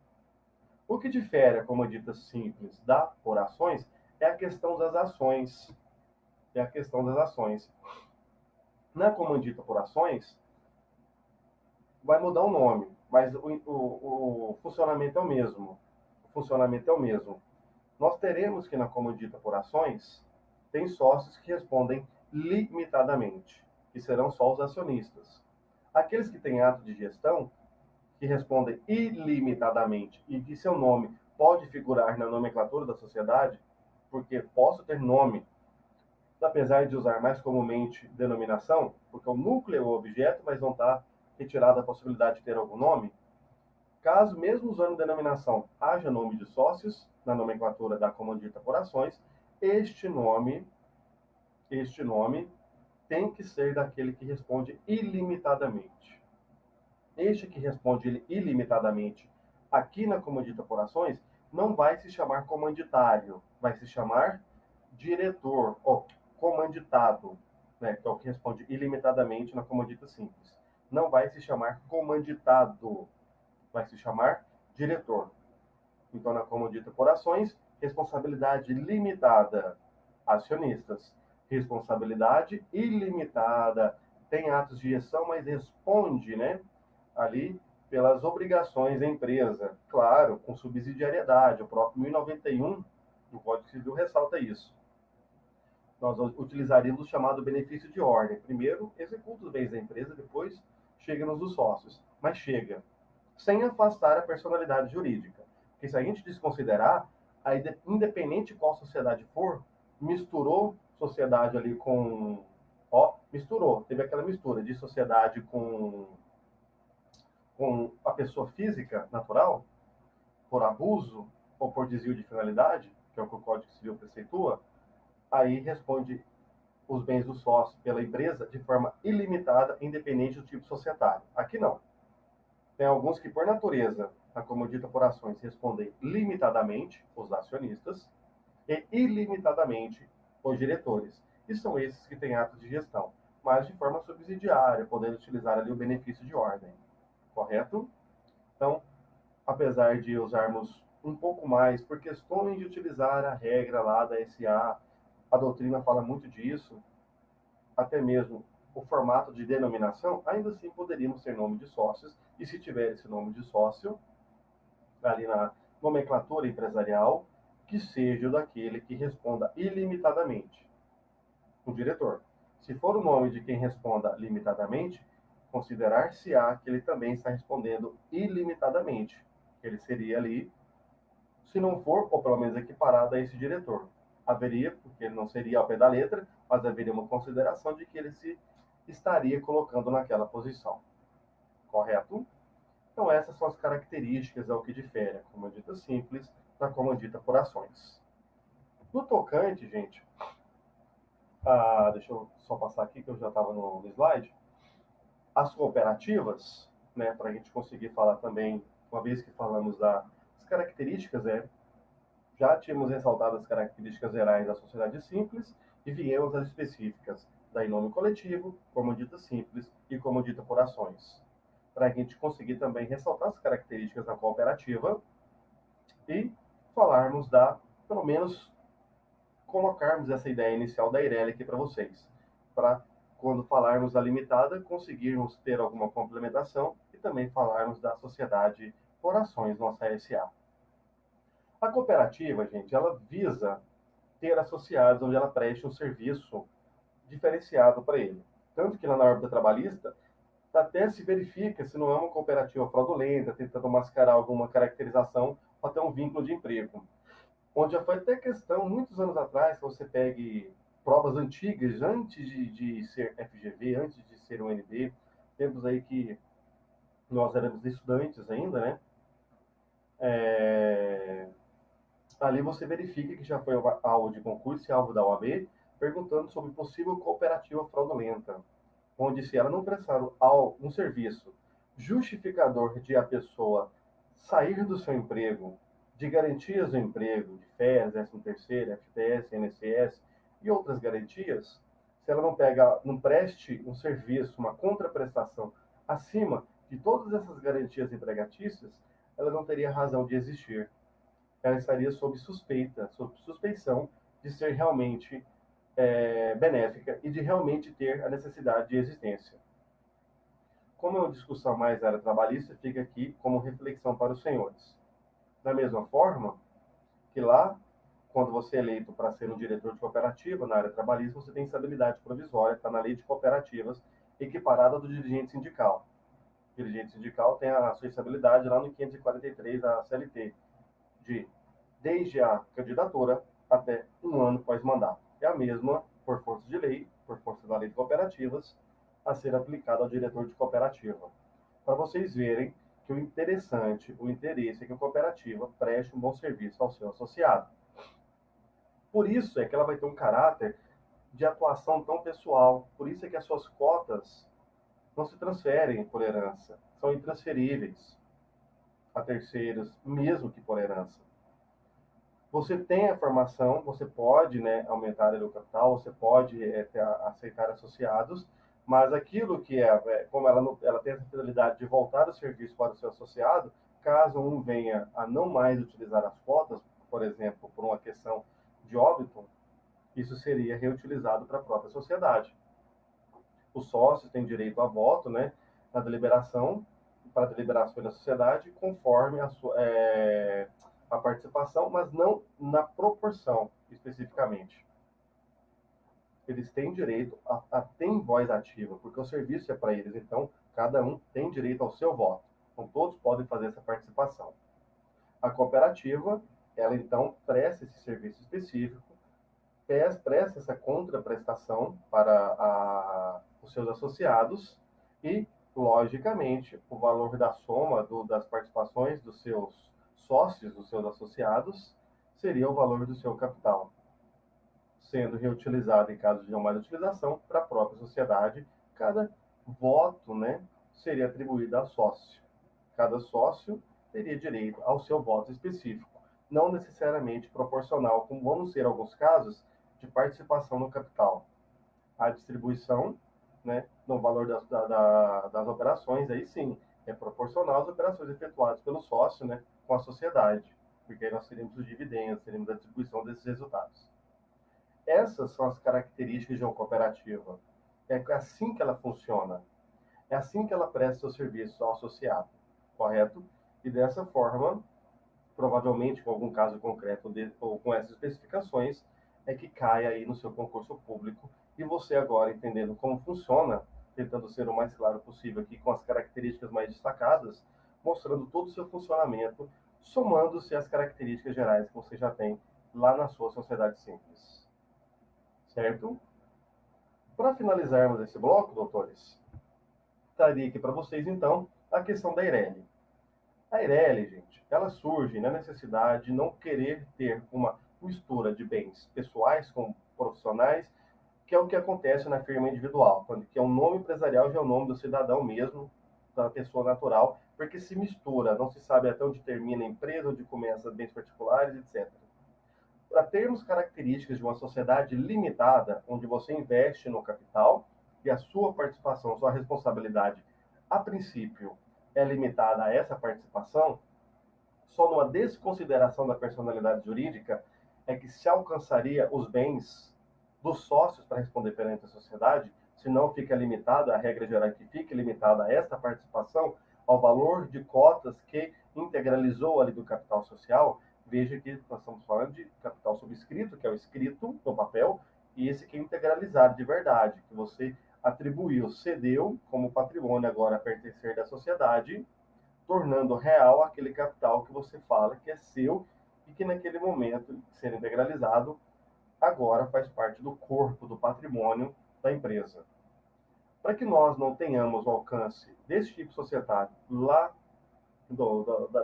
O que difere a comandita simples da por ações é a questão das ações. É a questão das ações. Na comandita por ações, vai mudar o nome, mas o funcionamento é o mesmo. O funcionamento é o mesmo. Nós teremos que na comandita por ações, tem sócios que respondem limitadamente, que serão só os acionistas. Aqueles que têm ato de gestão, que respondem ilimitadamente e que seu nome pode figurar na nomenclatura da sociedade, porque posso ter nome apesar de usar mais comumente denominação, porque o núcleo é o objeto, mas não está retirada a possibilidade de ter algum nome, caso, mesmo usando denominação, haja nome de sócios, na nomenclatura da comandita por ações, este nome tem que ser daquele que responde ilimitadamente. Este que responde ilimitadamente aqui na comandita por ações não vai se chamar comanditário, vai se chamar diretor, ou comanditado, né, que é o que responde ilimitadamente na comandita simples. Não vai se chamar comanditado, vai se chamar diretor. Então, na comandita por ações, responsabilidade limitada, acionistas. Responsabilidade ilimitada, tem atos de gestão, mas responde, né, ali pelas obrigações da empresa. Claro, com subsidiariedade. O próprio 1091 do Código Civil ressalta isso. Nós utilizaríamos o chamado benefício de ordem. Primeiro, executa os bens da empresa, depois chega-nos os sócios. Mas chega, sem afastar a personalidade jurídica. Porque se a gente desconsiderar, aí, independente de qual sociedade for, misturou sociedade ali com... Ó, misturou, teve aquela mistura de sociedade com a pessoa física natural, por abuso ou por desvio de finalidade, que é o que o Código Civil preceitua, aí responde os bens do sócio pela empresa de forma ilimitada, independente do tipo societário. Aqui não. Tem alguns que, por natureza, como dita por ações, respondem limitadamente, os acionistas, e ilimitadamente, os diretores. E são esses que têm atos de gestão, mas de forma subsidiária, podendo utilizar ali o benefício de ordem. Correto? Então, apesar de usarmos um pouco mais por questões de utilizar a regra lá da SA, a doutrina fala muito disso, até mesmo o formato de denominação, ainda assim poderíamos ter nome de sócios, e se tiver esse nome de sócio, ali na nomenclatura empresarial, que seja daquele que responda ilimitadamente, o diretor. Se for o nome de quem responda limitadamente, considerar-se-á que ele também está respondendo ilimitadamente. Ele seria ali, se não for, ou pelo menos equiparado a esse diretor. Haveria, porque ele não seria ao pé da letra, mas haveria uma consideração de que ele se estaria colocando naquela posição. Correto? Então, essas são as características ao que difere a comandita simples da comandita por ações. No tocante, gente, deixa eu só passar aqui que eu já estava no slide, as cooperativas, né, para a gente conseguir falar também, uma vez que falamos das características, já tínhamos ressaltado as características gerais da sociedade simples e viemos às específicas, daí nome coletivo, comandita simples e comandita por ações. Para a gente conseguir também ressaltar as características da cooperativa e falarmos pelo menos, colocarmos essa ideia inicial da Eireli aqui para vocês, para quando falarmos da limitada, conseguirmos ter alguma complementação e também falarmos da sociedade por ações, nossa SA. A cooperativa, gente, ela visa ter associados onde ela preste um serviço diferenciado para ele. Tanto que lá na órbita trabalhista, até se verifica se não é uma cooperativa fraudulenta, tentando mascarar alguma caracterização para ter um vínculo de emprego. Onde já foi até questão, muitos anos atrás, que você pegue provas antigas, antes de ser FGV, antes de ser UNB, tempos aí que nós éramos estudantes ainda, né? Ali você verifica que já foi alvo de concurso e alvo da OAB, perguntando sobre possível cooperativa fraudulenta, onde se ela não prestar um serviço justificador de a pessoa sair do seu emprego, de garantias do emprego, de FES, 13º, FTS, INSS e outras garantias, se ela não preste um serviço, uma contraprestação acima de todas essas garantias empregatícias, ela não teria razão de existir. Ela estaria sob suspeita, sob suspeição de ser realmente benéfica e de realmente ter a necessidade de existência. Como é uma discussão mais da área trabalhista, fica aqui como reflexão para os senhores. Da mesma forma que lá, quando você é eleito para ser um diretor de cooperativa na área trabalhista, você tem estabilidade provisória, está na lei de cooperativas, equiparada do dirigente sindical. O dirigente sindical tem a sua estabilidade lá no 543 da CLT, desde a candidatura até um ano pós-mandato. É a mesma por força de lei, por força da lei de cooperativas, a ser aplicado ao diretor de cooperativa. Para vocês verem que o interessante, o interesse é que a cooperativa preste um bom serviço ao seu associado. Por isso é que ela vai ter um caráter de atuação tão pessoal. Por isso é que as suas cotas não se transferem por herança, são intransferíveis a terceiros, mesmo que por herança. Você tem a formação, você pode, né, aumentar o capital, você pode aceitar associados, mas aquilo que como ela tem essa finalidade de voltar o serviço para o seu associado, caso um venha a não mais utilizar as cotas, por exemplo, por uma questão de óbito, isso seria reutilizado para a própria sociedade. Os sócios têm direito a voto, né, na deliberação, para deliberações da sociedade, conforme a participação, mas não na proporção especificamente. Eles têm direito a ter voz ativa, porque o serviço é para eles, então cada um tem direito ao seu voto. Então todos podem fazer essa participação. A cooperativa, ela então presta esse serviço específico, presta essa contraprestação para os seus associados e, logicamente, o valor da soma das participações dos seus sócios, dos seus associados, seria o valor do seu capital, sendo reutilizado em caso de não mais utilização para a própria sociedade. Cada voto, né, seria atribuído a sócio. Cada sócio teria direito ao seu voto específico, não necessariamente proporcional, como vão ser alguns casos de participação no capital. A distribuição, né, no valor das operações, aí sim, é proporcional às operações efetuadas pelo sócio, né, com a sociedade, porque aí nós teríamos os dividendos, teríamos a distribuição desses resultados. Essas são as características de uma cooperativa. É assim que ela funciona. É assim que ela presta seu serviço ao associado, correto? E dessa forma, provavelmente com algum caso concreto ou com essas especificações, é que cai aí no seu concurso público e você agora entendendo como funciona, tentando ser o mais claro possível aqui com as características mais destacadas, mostrando todo o seu funcionamento, somando-se às características gerais que você já tem lá na sua sociedade simples. Certo? Para finalizarmos esse bloco, doutores, traria aqui para vocês, então, a questão da Eireli. A Eireli, gente, ela surge na necessidade de não querer ter uma mistura de bens pessoais com profissionais, que é o que acontece na firma individual, que é o nome empresarial já é o nome do cidadão mesmo, da pessoa natural, porque se mistura, não se sabe até onde termina a empresa, onde começa bens particulares, etc. Para termos características de uma sociedade limitada, onde você investe no capital e a sua participação, sua responsabilidade, a princípio, é limitada a essa participação, só numa desconsideração da personalidade jurídica é que se alcançaria os bens dos sócios para responder perante a sociedade, se não fica limitada, a regra geral é que fique limitada a esta participação, ao valor de cotas que integralizou ali do capital social. Veja que nós estamos falando de capital subscrito, que é o escrito no papel, e esse que é integralizado de verdade, que você atribuiu, cedeu como patrimônio agora a pertencer da sociedade, tornando real aquele capital que você fala que é seu e que naquele momento, sendo integralizado, agora faz parte do corpo, do patrimônio da empresa. Para que nós não tenhamos o alcance desse tipo societário lá,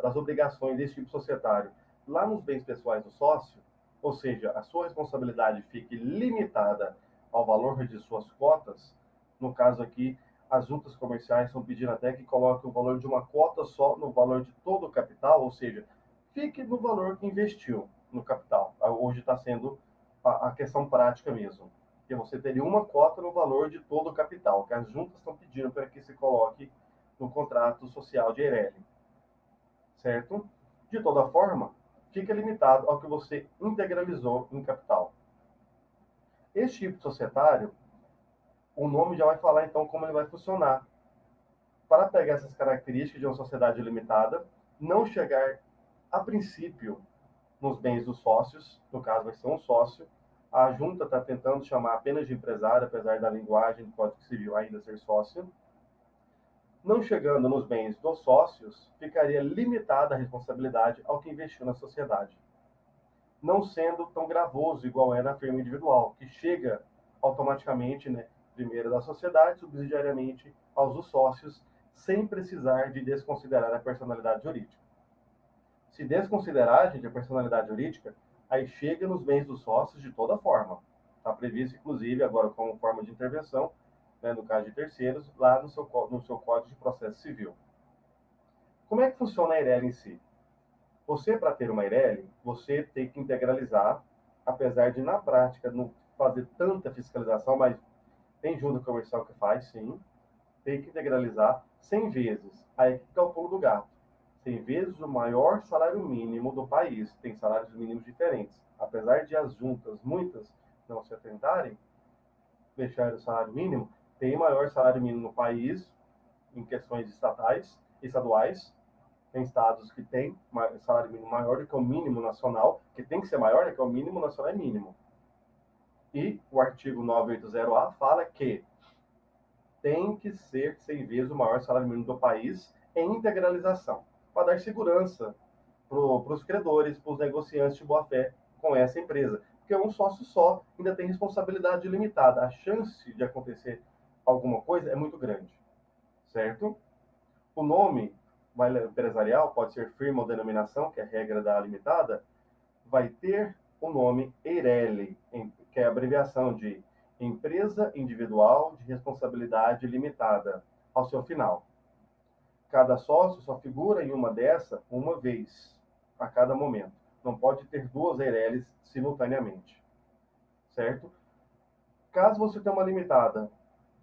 das obrigações desse tipo societário, lá nos bens pessoais do sócio, ou seja, a sua responsabilidade fique limitada ao valor de suas cotas, no caso aqui, as juntas comerciais estão pedindo até que coloque o valor de uma cota só no valor de todo o capital, ou seja, fique no valor que investiu no capital. Hoje está sendo a questão prática mesmo. Que você teria uma cota no valor de todo o capital, que as juntas estão pedindo para que se coloque no contrato social de Eireli. Certo? De toda forma, fica limitado ao que você integralizou em capital. Este tipo societário, o nome já vai falar então como ele vai funcionar. Para pegar essas características de uma sociedade limitada, não chegar a princípio nos bens dos sócios, no caso vai ser um sócio, a junta está tentando chamar apenas de empresário, apesar da linguagem do Código Civil ainda ser sócio. Não chegando nos bens dos sócios, ficaria limitada a responsabilidade ao que investiu na sociedade. Não sendo tão gravoso igual é na firma individual, que chega automaticamente, né, primeiro da sociedade, subsidiariamente aos sócios, sem precisar de desconsiderar a personalidade jurídica. Se desconsiderar, gente, a personalidade jurídica, aí chega nos bens dos sócios de toda forma. Está previsto, inclusive, agora como forma de intervenção, né, no caso de terceiros, lá no seu Código de Processo Civil. Como é que funciona a Eireli em si? Você, para ter uma Eireli, você tem que integralizar, apesar de, na prática, não fazer tanta fiscalização, mas tem junta comercial que faz, sim, tem que integralizar 100 vezes. Aí que está o pulo do gato. 100 vezes o maior salário mínimo do país. Tem salários mínimos diferentes. Apesar de as juntas, muitas, não se atentarem, deixar o salário mínimo, tem maior salário mínimo no país, em questões estaduais. Tem estados que têm salário mínimo maior do que o mínimo nacional, que tem que ser maior do que o mínimo nacional é mínimo. E o artigo 980A fala que tem que ser 100 vezes o maior salário mínimo do país em integralização, para dar segurança para os credores, para os negociantes de boa-fé com essa empresa. Porque um sócio só ainda tem responsabilidade limitada. A chance de acontecer alguma coisa é muito grande, certo? O nome empresarial pode ser firma ou denominação, que é a regra da limitada, vai ter o nome Eireli, que é a abreviação de Empresa Individual de Responsabilidade Limitada, ao seu final. Cada sócio só figura em uma dessa uma vez, a cada momento. Não pode ter duas Eirelis simultaneamente, certo? Caso você tenha uma limitada,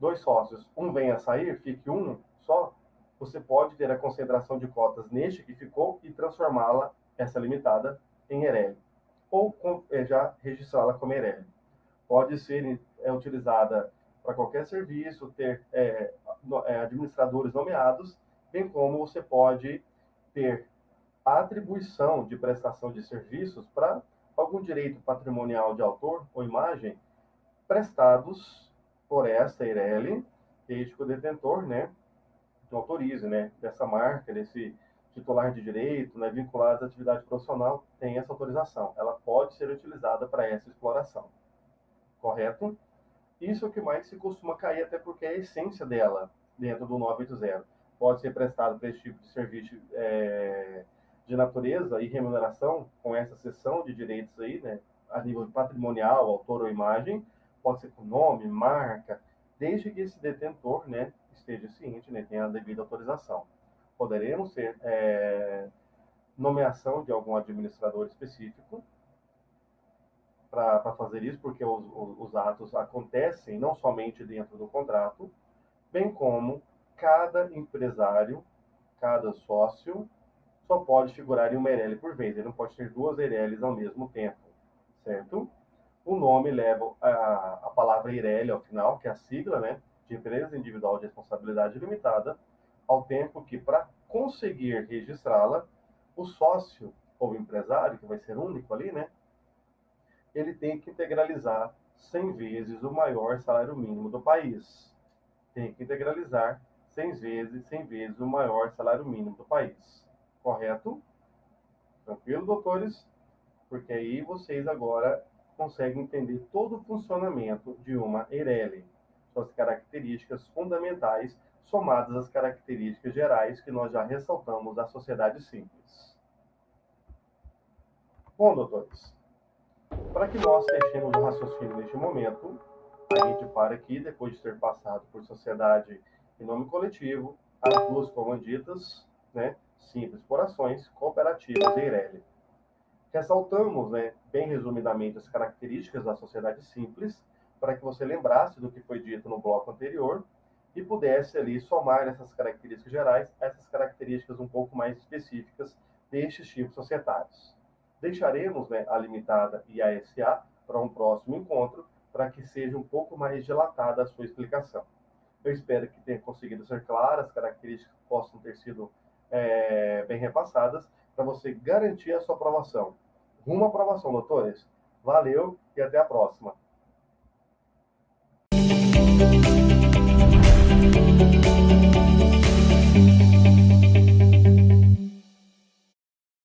dois sócios, um venha a sair, fique um só, você pode ter a concentração de cotas neste que ficou e transformá-la, essa limitada, em Eireli. Ou já registrá-la como Eireli. Pode ser utilizada para qualquer serviço, ter administradores nomeados, bem como você pode ter a atribuição de prestação de serviços para algum direito patrimonial de autor ou imagem prestados por esta Eireli, desde que o detentor, né, autorize, né, dessa marca, desse titular de direito, né, vinculado à atividade profissional, tem essa autorização. Ela pode ser utilizada para essa exploração. Correto? Isso é o que mais se costuma cair, até porque é a essência dela, dentro do 980. Pode ser prestado para esse tipo de serviço de natureza e remuneração, com essa cessão de direitos aí, né, a nível patrimonial, autor ou imagem, pode ser com nome, marca, desde que esse detentor, né, esteja ciente, né, tenha a devida autorização. Poderemos ter nomeação de algum administrador específico para fazer isso, porque os atos acontecem não somente dentro do contrato, bem como cada empresário, cada sócio, só pode figurar em uma Eireli por vez. Ele não pode ter duas Eirelis ao mesmo tempo, certo? O nome leva a palavra Eireli ao final, que é a sigla, né, de Empresa Individual de Responsabilidade Limitada, ao tempo que, para conseguir registrá-la, o sócio ou empresário, que vai ser único ali, né, ele tem que integralizar 100 vezes o maior salário mínimo do país. Tem que integralizar 100 vezes o maior salário mínimo do país. Correto? Tranquilo, doutores? Porque aí vocês agora conseguem entender todo o funcionamento de uma Eireli, suas características fundamentais, somadas às características gerais que nós já ressaltamos da sociedade simples. Bom, doutores, para que nós fechemos o raciocínio neste momento, a gente para aqui, depois de ter passado por sociedade e nome coletivo, as duas comanditas, né, simples por ações, cooperativas e Eireli. Ressaltamos, né, bem resumidamente, as características da sociedade simples, para que você lembrasse do que foi dito no bloco anterior e pudesse ali somar essas características gerais a essas características um pouco mais específicas destes tipos societários. Deixaremos, né, a limitada e a SA para um próximo encontro, para que seja um pouco mais dilatada a sua explicação. Eu espero que tenha conseguido ser clara, as características possam ter sido bem repassadas, para você garantir a sua aprovação. Rumo à aprovação, doutores. Valeu e até a próxima.